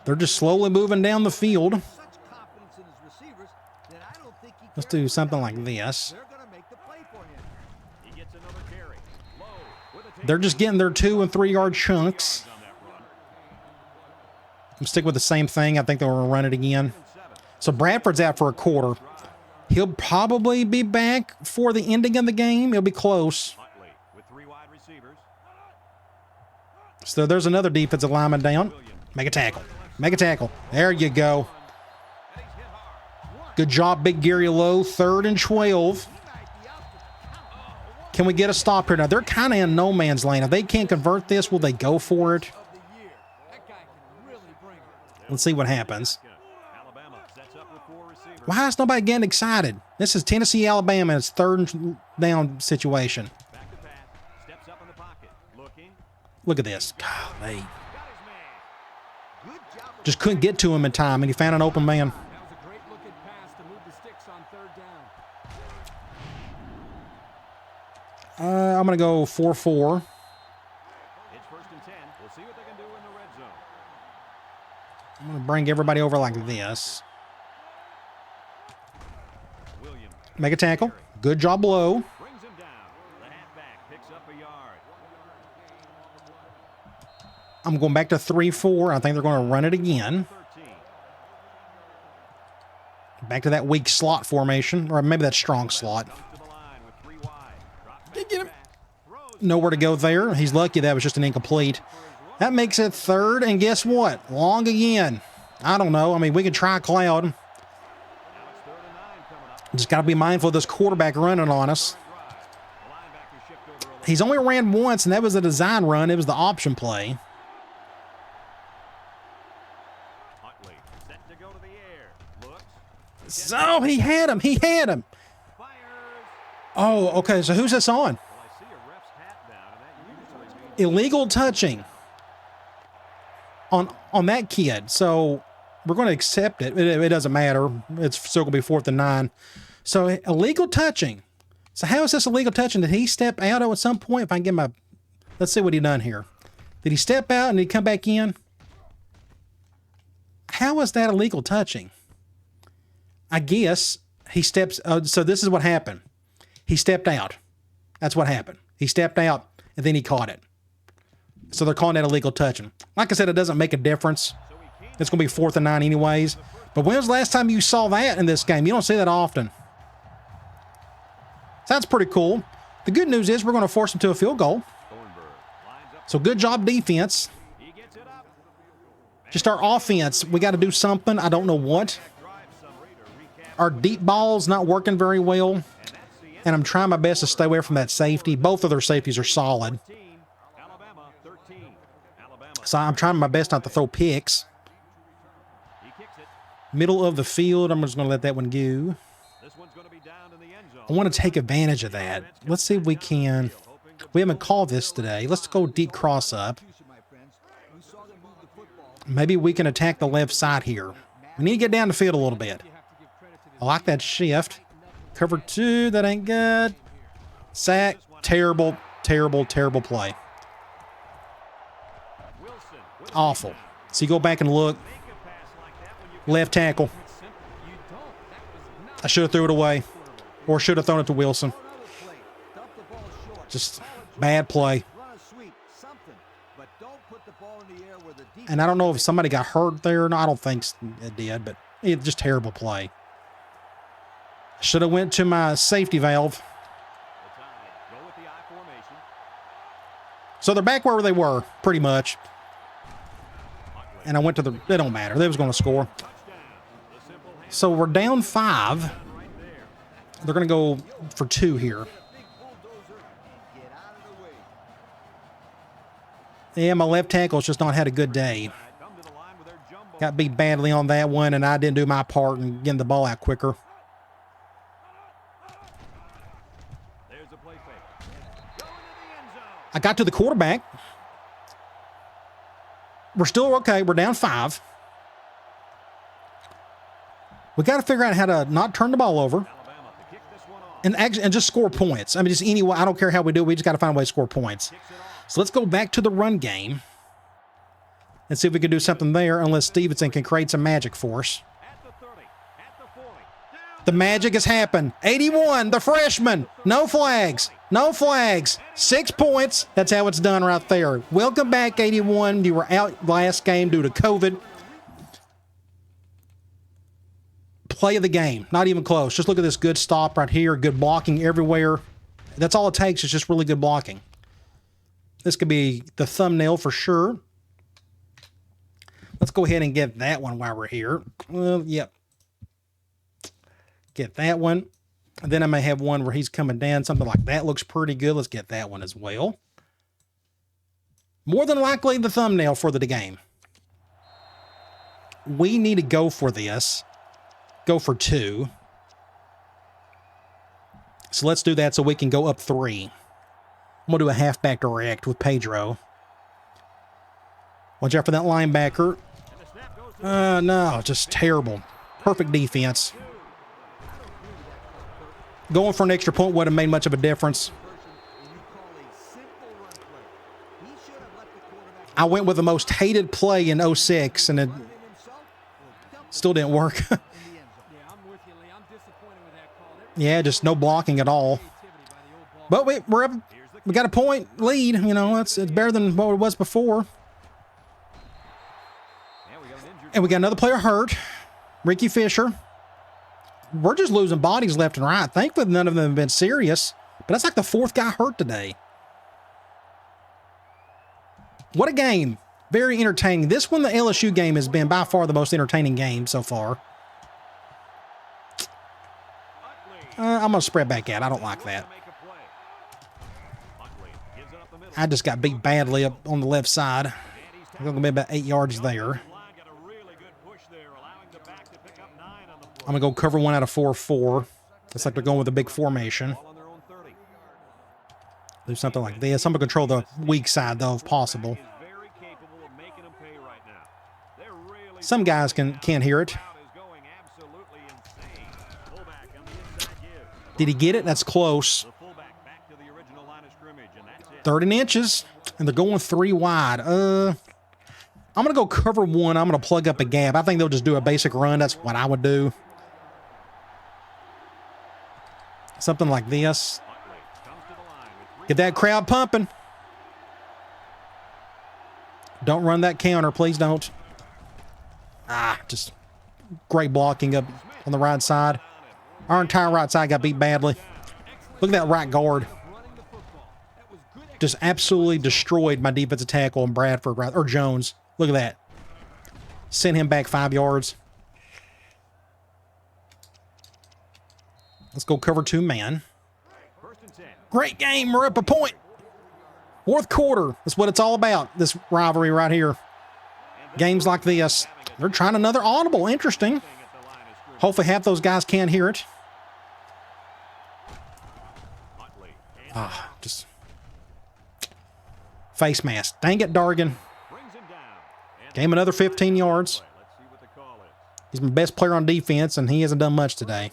[SPEAKER 1] They're just slowly moving down the field. Let's do something like this. They're just getting their 2- and 3-yard chunks. I'm sticking with the same thing. I think they're going to run it again. So Bradford's out for a quarter. He'll probably be back for the ending of the game. It'll be close. So there's another defensive lineman down. Make a tackle. Make a tackle. There you go. Good job, Big Gary Lowe. 3rd and 12. Can we get a stop here? Now, they're kind of in no man's land. If they can't convert this, will they go for it? Let's see what happens. Why is nobody getting excited? This is Tennessee, Alabama. It's 3rd down situation. Look at this. Golly. Just couldn't get to him in time, and he found an open man. I'm going to go 4-4. I'm going to bring everybody over like this. Make a tackle. Good job, Lowe. I'm going back to 3-4. I think they're going to run it again. Back to that weak slot formation, or maybe that strong slot. Did get him. Nowhere to go there. He's lucky that was just an incomplete. That makes it 3rd, and guess what? Long again. I don't know. I mean, we can try Cloud. Just got to be mindful of this quarterback running on us. He's only ran once, and that was a design run. It was the option play. So he had him. He had him. Oh, okay. So who's this on? Illegal touching on that kid. So we're going to accept it. It doesn't matter. It's still going to be 4th and 9. So illegal touching. So how is this illegal touching? Did he step out at some point? If I can get my, let's see what he done here. Did he step out and did he come back in? How is that illegal touching? I guess he steps. So this is what happened. He stepped out. That's what happened. He stepped out and then he caught it. So they're calling that illegal touching. Like I said, it doesn't make a difference. It's going to be 4th and 9 anyways. But when was the last time you saw that in this game? You don't see that often. So that's pretty cool. The good news is we're going to force them to a field goal. So good job, defense. Just our offense. We got to do something. I don't know what. Our deep ball's not working very well. and I'm trying my best to stay away from that safety. Both of their safeties are solid. So I'm trying my best not to throw picks. Middle of the field, I'm just going to let that one go. I want to take advantage of that. Let's see if we can. We haven't called this today. Let's go deep cross up. Maybe we can attack the left side here. We need to get down the field a little bit. I like that shift. Cover 2, that ain't good. Sack, terrible, terrible, terrible play. Awful. So you go back and look. Left tackle. I should have threw it away. Or should have thrown it to Wilson. Just bad play. And I don't know if somebody got hurt there. No, I don't think it did, but it's just terrible play. Should have went to my safety valve. So they're back where they were, pretty much. And I went to the... It don't matter. They was going to score. So we're down 5. They're going to go for 2 here. Yeah, my left tackle's just not had a good day. Got beat badly on that one, and I didn't do my part in getting the ball out quicker. I got to the quarterback. We're still okay. We're down 5. We got to figure out how to not turn the ball over and just score points. I mean, just anyway, I don't care how we do it. We just got to find a way to score points. So let's go back to the run game and see if we can do something there, unless Stevenson can create some magic for us. The magic has happened. 81, the freshman. No flags. No flags. 6 points. That's how it's done right there. Welcome back, 81. You were out last game due to COVID. Play of the game. Not even close. Just look at this good stop right here. Good blocking everywhere. That's all it takes. Is just really good blocking. This could be the thumbnail for sure. Let's go ahead and get that one while we're here. Well, yep. Get that one. And then I may have one where he's coming down. Something like that looks pretty good. Let's get that one as well. More than likely the thumbnail for the game. We need to go for this. Go for 2. So let's do that so we can go up 3. I'm going to do a halfback direct with Pedro. Watch out for that linebacker. No, just terrible. Perfect defense. Going for an extra point wouldn't have made much of a difference. I went with the most hated play in 06, and it still didn't work. Yeah, just no blocking at all. But we're up. We got a point lead. You know, it's better than what it was before. And we got another player hurt. Ricky Fisher. We're just losing bodies left and right. Thankfully, none of them have been serious. But that's like the 4th guy hurt today. What a game. Very entertaining. This one, the LSU game, has been by far the most entertaining game so far. I'm going to spread back out. I don't like that. I just got beat badly up on the left side. I'm going to be about 8 yards there. I'm going to go cover 1 out of 4-4. Looks like they're going with a big formation. Do something like this. I'm going to control the weak side, though, if possible. Some guys can't hear it. Did he get it? That's close. 30 inches, and they're going 3 wide. I'm going to go cover 1. I'm going to plug up a gap. I think they'll just do a basic run. That's what I would do. Something like this. Get that crowd pumping. Don't run that counter. Please don't. Just great blocking up on the right side. Our entire right side got beat badly. Look at that right guard. Just absolutely destroyed my defensive tackle in Bradford, or Jones. Look at that. Sent him back 5 yards. Let's go cover 2 man. Great game. We're up a point. Fourth quarter. That's what it's all about, this rivalry right here. Games like this. They're trying another audible. Interesting. Hopefully half those guys can't hear it. Just face mask. Dang it, Dargan. Game another 15 yards. He's my best player on defense, and he hasn't done much today.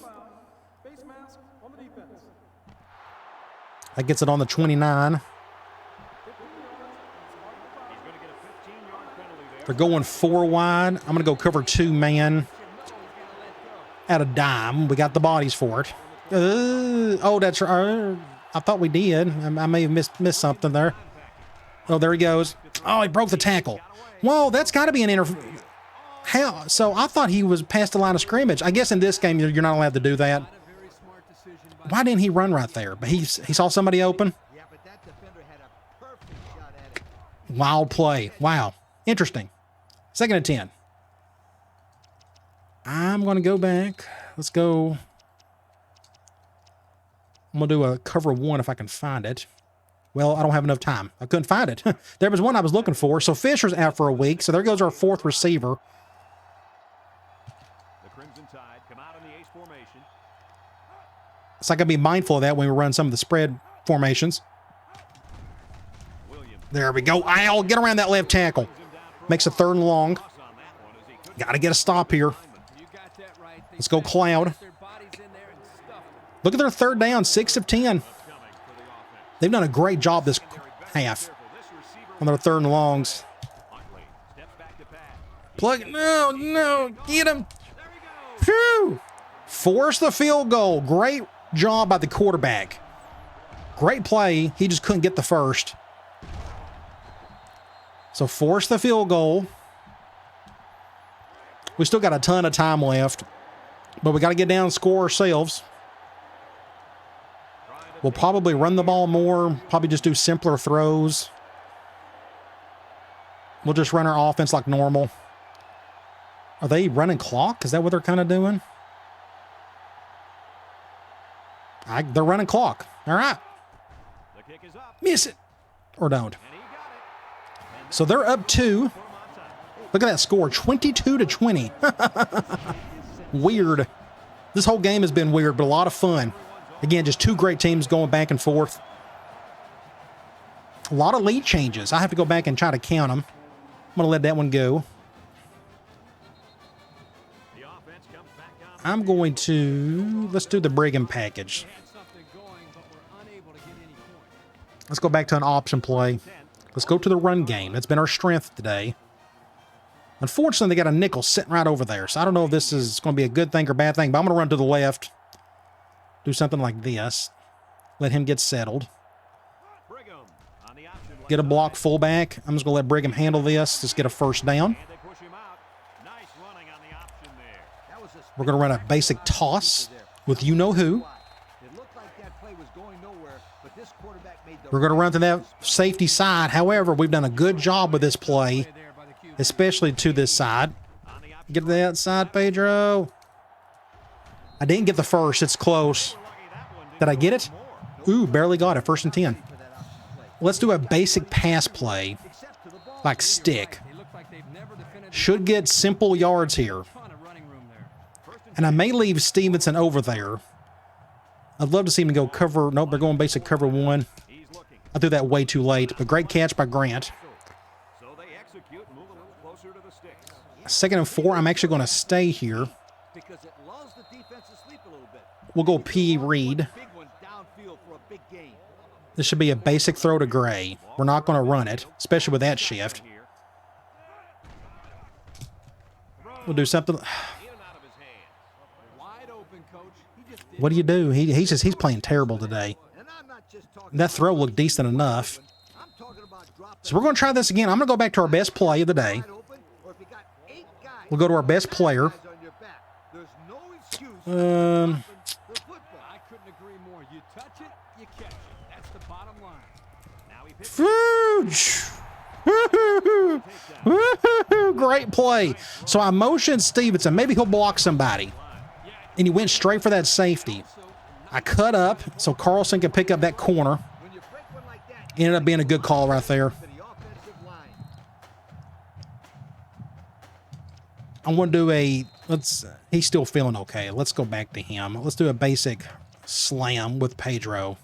[SPEAKER 1] That gets it on the 29. They're going 4 wide. I'm going to go cover 2 man at a dime. We got the bodies for it. Oh, that's right. I thought we did. I may have missed something there. Oh, there he goes. Oh, he broke the tackle. Whoa, that's got to be an How? So I thought he was past the line of scrimmage. I guess in this game, you're not allowed to do that. Why didn't he run right there? But he saw somebody open. Wild play. Wow. Interesting. 2nd and 10. I'm going to go back. Let's go. I'm going to do a cover 1 if I can find it. Well, I don't have enough time. I couldn't find it. There was one I was looking for. So Fisher's out for a week. So there goes our 4th receiver.
[SPEAKER 2] The Crimson Tide come out in the ace formation.
[SPEAKER 1] So I got to be mindful of that when we run some of the spread formations. There we go. I'll get around that left tackle. Makes a 3rd and long. Got to get a stop here. Let's go, Cloud. Look at their 3rd down, 6 of 10. They've done a great job this half on their 3rd and longs. Plug. No, get him. Phew. Force the field goal. Great job by the quarterback. Great play. He just couldn't get the first. So force the field goal. We still got a ton of time left, but we got to get down and score ourselves. We'll probably run the ball more, probably just do simpler throws. We'll just run our offense like normal. Are they running clock? Is that what they're kind of doing? They're running clock. All right. Miss it. Or don't. So they're up 2. Look at that score, 22-20. Weird. This whole game has been weird, but a lot of fun. Again, just 2 great teams going back and forth. A lot of lead changes. I have to go back and try to count them. I'm going to let that one go. I'm going to, let's do the Brigham package. Let's go back to an option play. Let's go to the run game. That's been our strength today. Unfortunately, they got a nickel sitting right over there. So I don't know if this is going to be a good thing or bad thing, but I'm going to run to the left. Do something like this. Let him get settled. Get a block fullback. I'm just going to let Brigham handle this. Just get a 1st down. We're going to run a basic toss with you-know-who. We're going to run to that safety side. However, we've done a good job with this play, especially to this side. Get to the outside, Pedro. I didn't get the first. It's close. Did I get it? Ooh, barely got it. 1st and 10. Let's do a basic pass play, like stick. Should get simple yards here. And I may leave Stevenson over there. I'd love to see him go cover. Nope, they're going basic cover 1. I threw that way too late, but great catch by Grant. 2nd and 4. I'm actually going to stay here. We'll go P. Reed. This should be a basic throw to Gray. We're not going to run it, especially with that shift. We'll do something. What do you do? He's playing terrible today. That throw looked decent enough. So we're going to try this again. I'm going to go back to our best play of the day. We'll go to our best player. Great play. So I motioned Stevenson. Maybe he'll block somebody. And he went straight for that safety. I cut up so Carlson could pick up that corner. Ended up being a good call right there. I'm going to do a, he's still feeling okay. Let's go back to him. Let's do a basic slam with Pedro.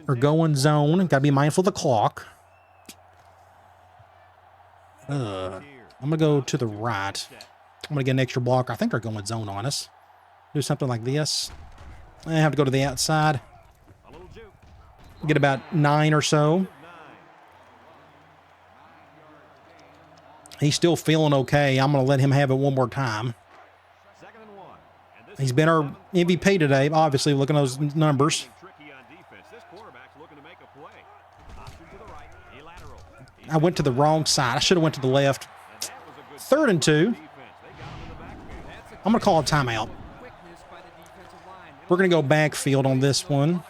[SPEAKER 1] We're going zone. Got to be mindful of the clock. I'm going to go to the right. I'm going to get an extra blocker. I think they're going zone on us. Do something like this. I have to go to the outside. Get about 9 or so. He's still feeling okay. I'm going to let him have it one more time. He's been our MVP today, obviously, looking at those numbers. I went to the wrong side. I should have went to the left. 3rd and 2. I'm going to call a timeout. We're going to go backfield on this one.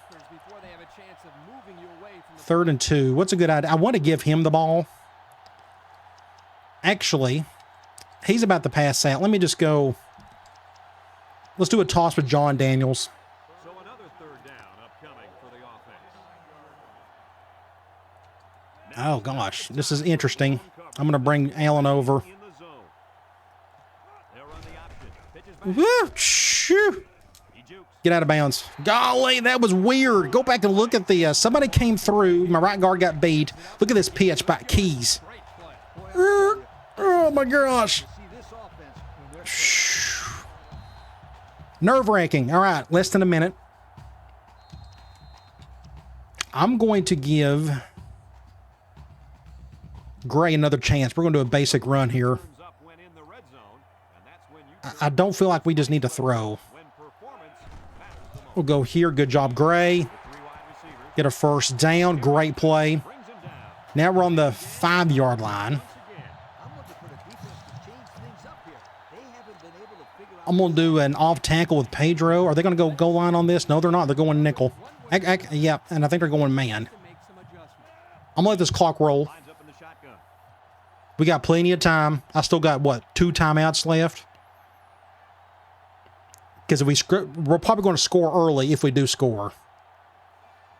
[SPEAKER 1] 3rd and 2. What's a good idea? I want to give him the ball. Actually, he's about to pass out. Let me just go. Let's do a toss with John Daniels.
[SPEAKER 2] So another 3rd down upcoming for the offense.
[SPEAKER 1] Oh, gosh. This is interesting. I'm going to bring Allen over. Woo, shoo. Get out of bounds. Golly, that was weird. Go back and look at the, somebody came through. My right guard got beat. Look at this pitch by Keys. Oh, my gosh. Nerve-wracking. All right, less than a minute. I'm going to give Gray another chance. We're going to do a basic run here. I don't feel like we just need to throw. We'll go here. Good job, Gray. Get a first down. Great play. Now we're on the 5-yard line. I'm going to do an off tackle with Pedro. Are they going to go goal line on this? No, they're not. They're going nickel. Yeah, and I think they're going man. I'm going to let this clock roll. We got plenty of time. I still got, what, 2 timeouts left? Because if we're probably going to score early if we do score.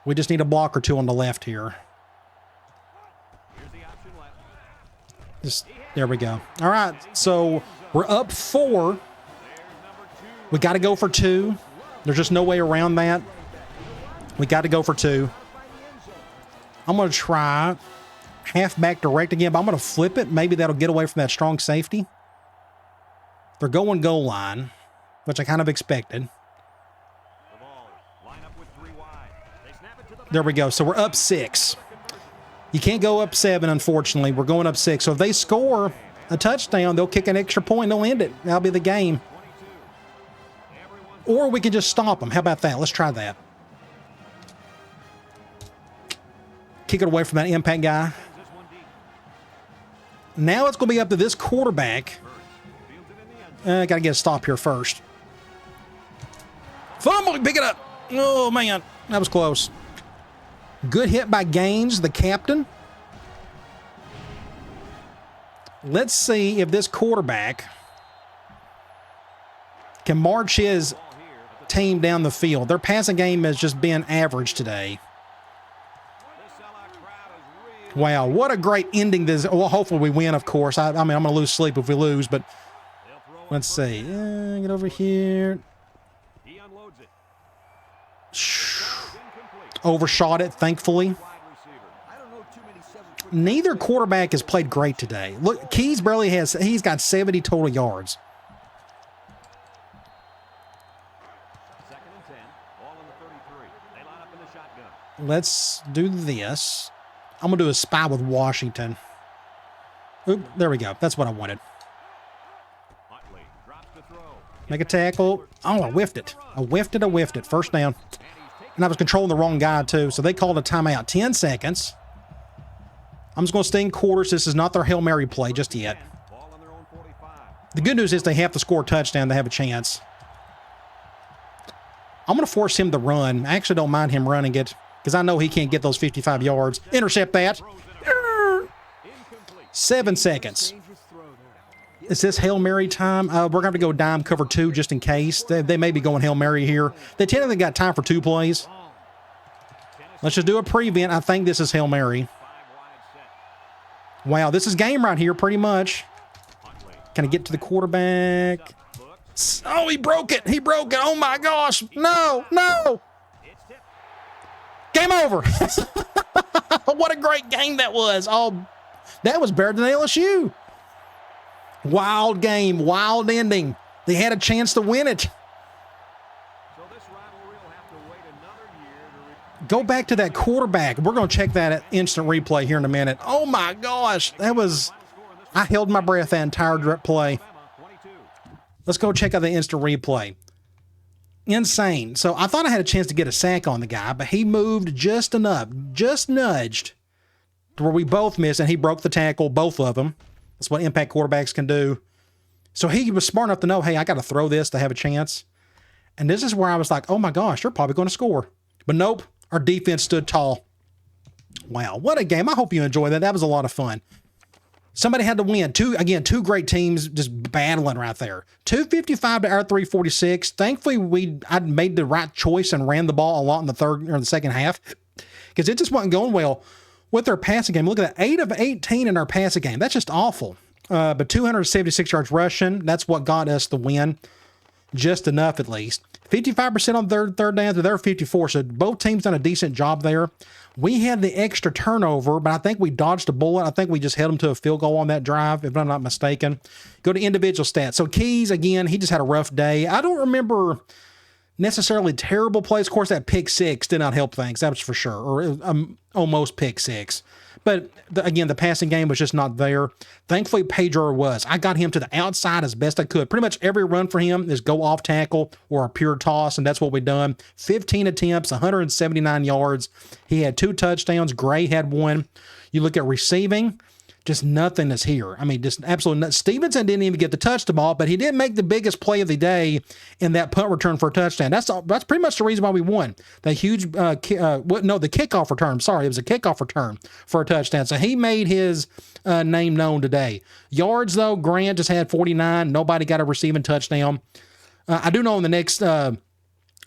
[SPEAKER 1] We just need a block or 2 on the left here. There we go. All right, so we're up 4. We got to go for 2. There's just no way around that. We got to go for 2. I'm going to try halfback direct again, but I'm going to flip it. Maybe that'll get away from that strong safety. They're going goal line, which I kind of expected. There we go. So we're up 6. You can't go up 7, unfortunately. We're going up 6. So if they score a touchdown, they'll kick an extra point. They'll end it. That'll be the game. Or we can just stop them. How about that? Let's try that. Kick it away from that impact guy. Now it's going to be up to this quarterback. Got to get a stop here first. Fumble, pick it up. Oh, man. That was close. Good hit by Gaines, the captain. Let's see if this quarterback can march his team down the field. Their passing game has just been average today. Wow, what a great ending this. Well, hopefully we win, of course. I mean, I'm going to lose sleep if we lose, but let's see. Get over here. Overshot it, thankfully. Neither quarterback has played great today. Look, Keys barely has, he's got 70 total yards. Let's do this. I'm going to do a spy with Washington. Oop, there we go. That's what I wanted. Make a tackle. Oh, I whiffed it. I whiffed it. First down. And I was controlling the wrong guy, too. So they called a timeout. 10 seconds. I'm just going to stay in quarters. This is not their Hail Mary play just yet. The good news is they have to score a touchdown to have a chance. I'm going to force him to run. I actually don't mind him running it because I know he can't get those 55 yards. Intercept that. 7 seconds. Is this Hail Mary time? We're going to have to go dime cover 2 just in case. They may be going Hail Mary here. They technically got time for 2 plays. Let's just do a prevent. I think this is Hail Mary. Wow, this is game right here pretty much. Can I get to the quarterback? Oh, he broke it. He broke it. Oh, my gosh. No, no. Game over. What a great game that was. Oh, that was better than LSU. Wild game, wild ending. They had a chance to win it. Go back to that quarterback. We're going to check that instant replay here in a minute. Oh, my gosh. That was... I held my breath that entire play. Let's go check out the instant replay. Insane. So I thought I had a chance to get a sack on the guy, but he moved just enough, just nudged to where we both missed, and he broke the tackle, both of them. That's what impact quarterbacks can do. So he was smart enough to know, hey, I got to throw this to have a chance. And this is where I was like, oh my gosh, you're probably going to score. But nope, our defense stood tall. Wow, what a game. I hope you enjoyed that. That was a lot of fun. Somebody had to win. Two great teams just battling right there. 255 to our 346. Thankfully, I made the right choice and ran the ball a lot in the second half because it just wasn't going well with their passing game. Look at that, 8 of 18 in our passing game. That's just awful. But 276 yards rushing. That's what got us the win. Just enough, at least. 55% on third downs, but they're 54. So both teams done a decent job there. We had the extra turnover, but I think we dodged a bullet. I think we just held them to a field goal on that drive, if I'm not mistaken. Go to individual stats. So Keys, again, he just had a rough day. I don't remember necessarily terrible plays. Of course, that pick 6 did not help things. That was for sure. Or almost pick 6. But again, the passing game was just not there. Thankfully, Pedro was. I got him to the outside as best I could. Pretty much every run for him is go off tackle or a pure toss, and that's what we've done. 15 attempts, 179 yards. He had 2 touchdowns. Gray had 1. You look at receiving, just nothing is here. I mean, just absolutely nothing. Stevenson didn't even get to touch the ball, but he did make the biggest play of the day in that punt return for a touchdown. That's pretty much the reason why we won. The huge, the kickoff return. Sorry, it was a kickoff return for a touchdown. So he made his name known today. Yards, though, Grant just had 49. Nobody got a receiving touchdown. I do know in the next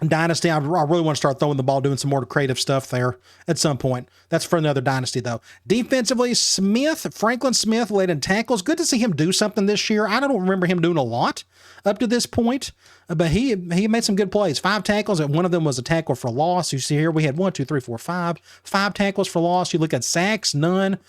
[SPEAKER 1] Dynasty, I really want to start throwing the ball, doing some more creative stuff there at some point. That's for another Dynasty, though. Defensively, Franklin Smith led in tackles. Good to see him do something this year. I don't remember him doing a lot up to this point, but he made some good plays. 5 tackles, and one of them was a tackle for loss. You see here, we had 5 tackles for loss. You look at sacks, none.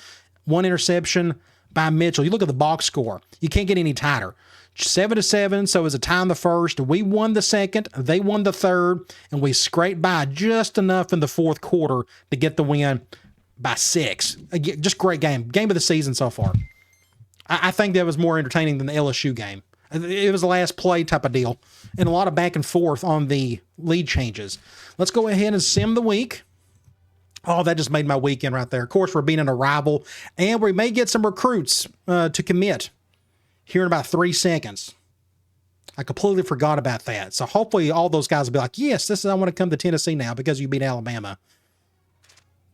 [SPEAKER 1] 1 interception by Mitchell. You look at the box score. You can't get any tighter. 7-7, so it was a tie in the first. We won the second, they won the third, and we scraped by just enough in the fourth quarter to get the win by 6. Again, just great game. Game of the season so far. I think that was more entertaining than the LSU game. It was the last play type of deal, and a lot of back and forth on the lead changes. Let's go ahead and sim the week. Oh, that just made my weekend right there. Of course, we're being an arrival, and we may get some recruits to commit here in about 3 seconds. I completely forgot about that. So hopefully all those guys will be like, yes, I want to come to Tennessee now because you beat Alabama.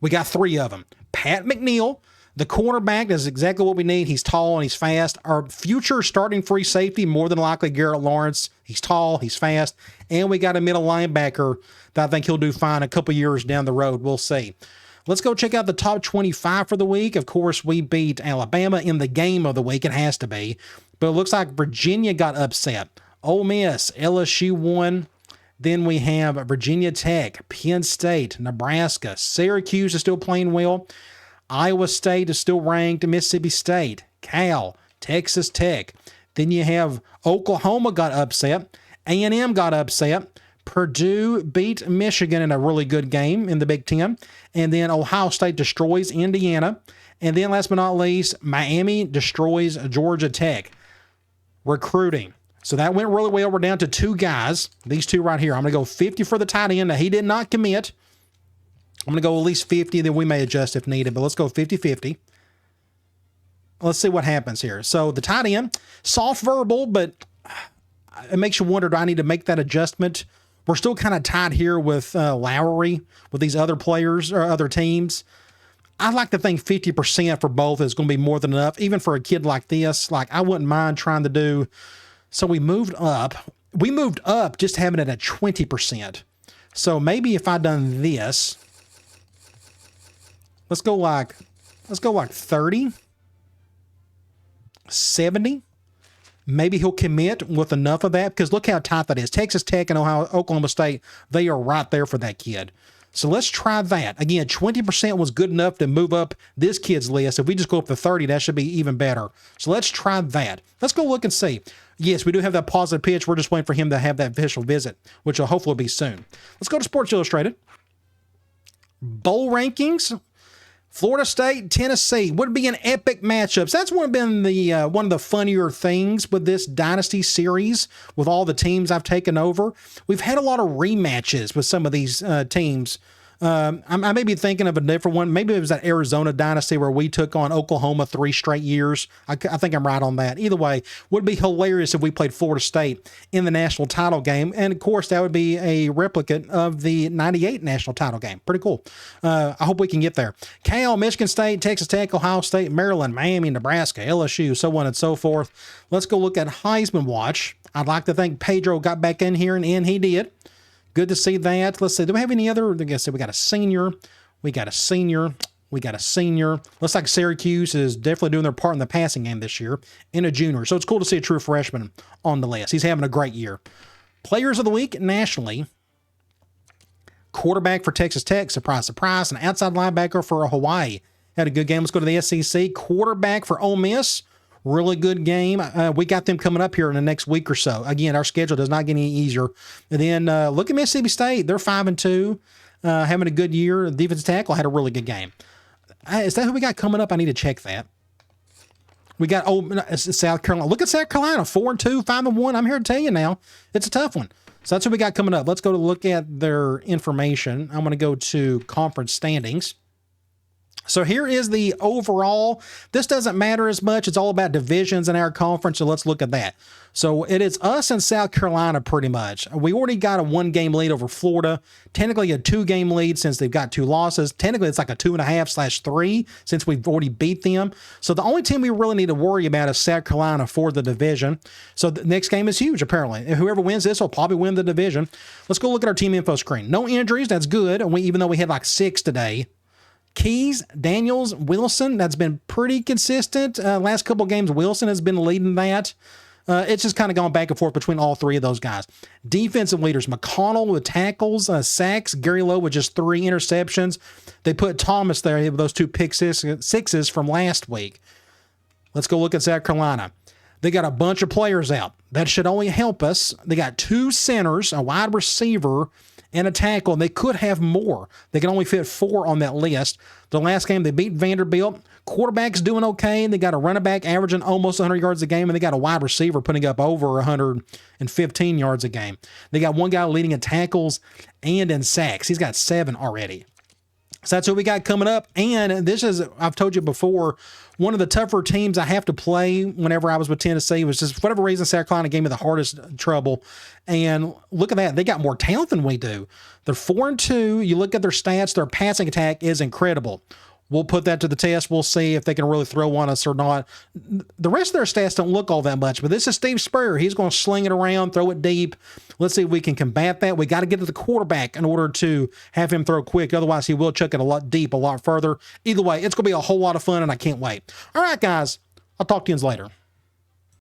[SPEAKER 1] We got 3 of them. Pat McNeil, the cornerback, is exactly what we need. He's tall and he's fast. Our future starting free safety, more than likely Garrett Lawrence. He's tall, he's fast. And we got a middle linebacker that I think he'll do fine a couple years down the road. We'll see. Let's go check out the top 25 for the week. Of course, we beat Alabama in the game of the week. It has to be. But it looks like Virginia got upset. Ole Miss, LSU won. Then we have Virginia Tech, Penn State, Nebraska. Syracuse is still playing well. Iowa State is still ranked. Mississippi State, Cal, Texas Tech. Then you have Oklahoma got upset. A&M got upset. Purdue beat Michigan in a really good game in the Big Ten. And then Ohio State destroys Indiana. And then last but not least, Miami destroys Georgia Tech. Recruiting. So that went really well. We're down to 2 guys. These 2 right here. I'm going to go 50 for the tight end. Now, he did not commit. I'm going to go at least 50, then we may adjust if needed. But let's go 50-50. Let's see what happens here. So the tight end, soft verbal, but it makes you wonder, do I need to make that adjustment? We're still kind of tied here with Lowry, with these other players or other teams. I like to think 50% for both is going to be more than enough, even for a kid like this. Like, I wouldn't mind trying to do. So we moved up. We moved up just having it at 20%. So maybe if I done this, let's go like 30, 70. Maybe he'll commit with enough of that, because look how tight that is. Texas Tech and Oklahoma State, they are right there for that kid. So let's try that. Again, 20% was good enough to move up this kid's list. If we just go up to 30, that should be even better. So let's try that. Let's go look and see. Yes, we do have that positive pitch. We're just waiting for him to have that official visit, which will hopefully be soon. Let's go to Sports Illustrated. Bowl rankings. Florida State, Tennessee would be an epic matchup. So that's been one of the funnier things with this Dynasty series with all the teams I've taken over. We've had a lot of rematches with some of these teams. I may be thinking of a different one. Maybe it was that Arizona Dynasty where we took on Oklahoma 3 straight years. I think I'm right on that. Either way, would be hilarious if we played Florida State in the national title game. And of course, that would be a replicate of the 98 national title game. Pretty cool. I hope we can get there. Cal, Michigan State, Texas Tech, Ohio State, Maryland, Miami, Nebraska, LSU, so on and so forth. Let's go look at Heisman Watch. I'd like to think Pedro got back in here, and he did. Good to see that. Let's see. Do we have any other? I guess we got a senior. We got a senior. We got a senior. Looks like Syracuse is definitely doing their part in the passing game this year, and a junior. So it's cool to see a true freshman on the list. He's having a great year. Players of the week nationally. Quarterback for Texas Tech. Surprise, surprise. An outside linebacker for Hawaii. Had a good game. Let's go to the SEC. Quarterback for Ole Miss. Really good game. We got them coming up here in the next week or so. Again, our schedule does not get any easier. And then look at Mississippi State. They're 5-2, having a good year. The defensive tackle had a really good game. Is that who we got coming up? I need to check that. We got South Carolina. Look at South Carolina, 4-2, 5-1. I'm here to tell you now, it's a tough one. So that's what we got coming up. Let's go to look at their information. I'm going to go to conference standings. So here is the overall. This doesn't matter as much. It's all about divisions in our conference. So let's look at that. So it is us and South Carolina pretty much. We already got a 1-game lead over Florida. Technically a 2-game lead since they've got 2 losses. Technically it's like a 2.5/3 since we've already beat them. So the only team we really need to worry about is South Carolina for the division. So the next game is huge apparently. Whoever wins this will probably win the division. Let's go look at our team info screen. No injuries. That's good. And even though we had like 6 today. Keys, Daniels, Wilson, that's been pretty consistent. Last couple of games, Wilson has been leading that. It's just kind of gone back and forth between all 3 of those guys. Defensive leaders, McConnell with tackles, sacks, Gary Lowe with just 3 interceptions. They put Thomas there with those 2 pick sixes from last week. Let's go look at South Carolina. They got a bunch of players out. That should only help us. They got 2 centers, a wide receiver, and a tackle, and they could have more. They can only fit 4 on that list. The last game, they beat Vanderbilt. Quarterback's doing okay. They got a running back averaging almost 100 yards a game, and they got a wide receiver putting up over 115 yards a game. They got one guy leading in tackles and in sacks. He's got 7 already. So that's what we got coming up. And this is, I've told you before, one of the tougher teams I have to play whenever I was with Tennessee was just for whatever reason, South Carolina gave me the hardest trouble. And look at that. They got more talent than we do. They're 4-2. You look at their stats, their passing attack is incredible. We'll put that to the test. We'll see if they can really throw on us or not. The rest of their stats don't look all that much, but this is Steve Spurrier. He's going to sling it around, throw it deep. Let's see if we can combat that. We got to get to the quarterback in order to have him throw quick. Otherwise, he will chuck it a lot deep, a lot further. Either way, it's going to be a whole lot of fun, and I can't wait. All right, guys. I'll talk to you later.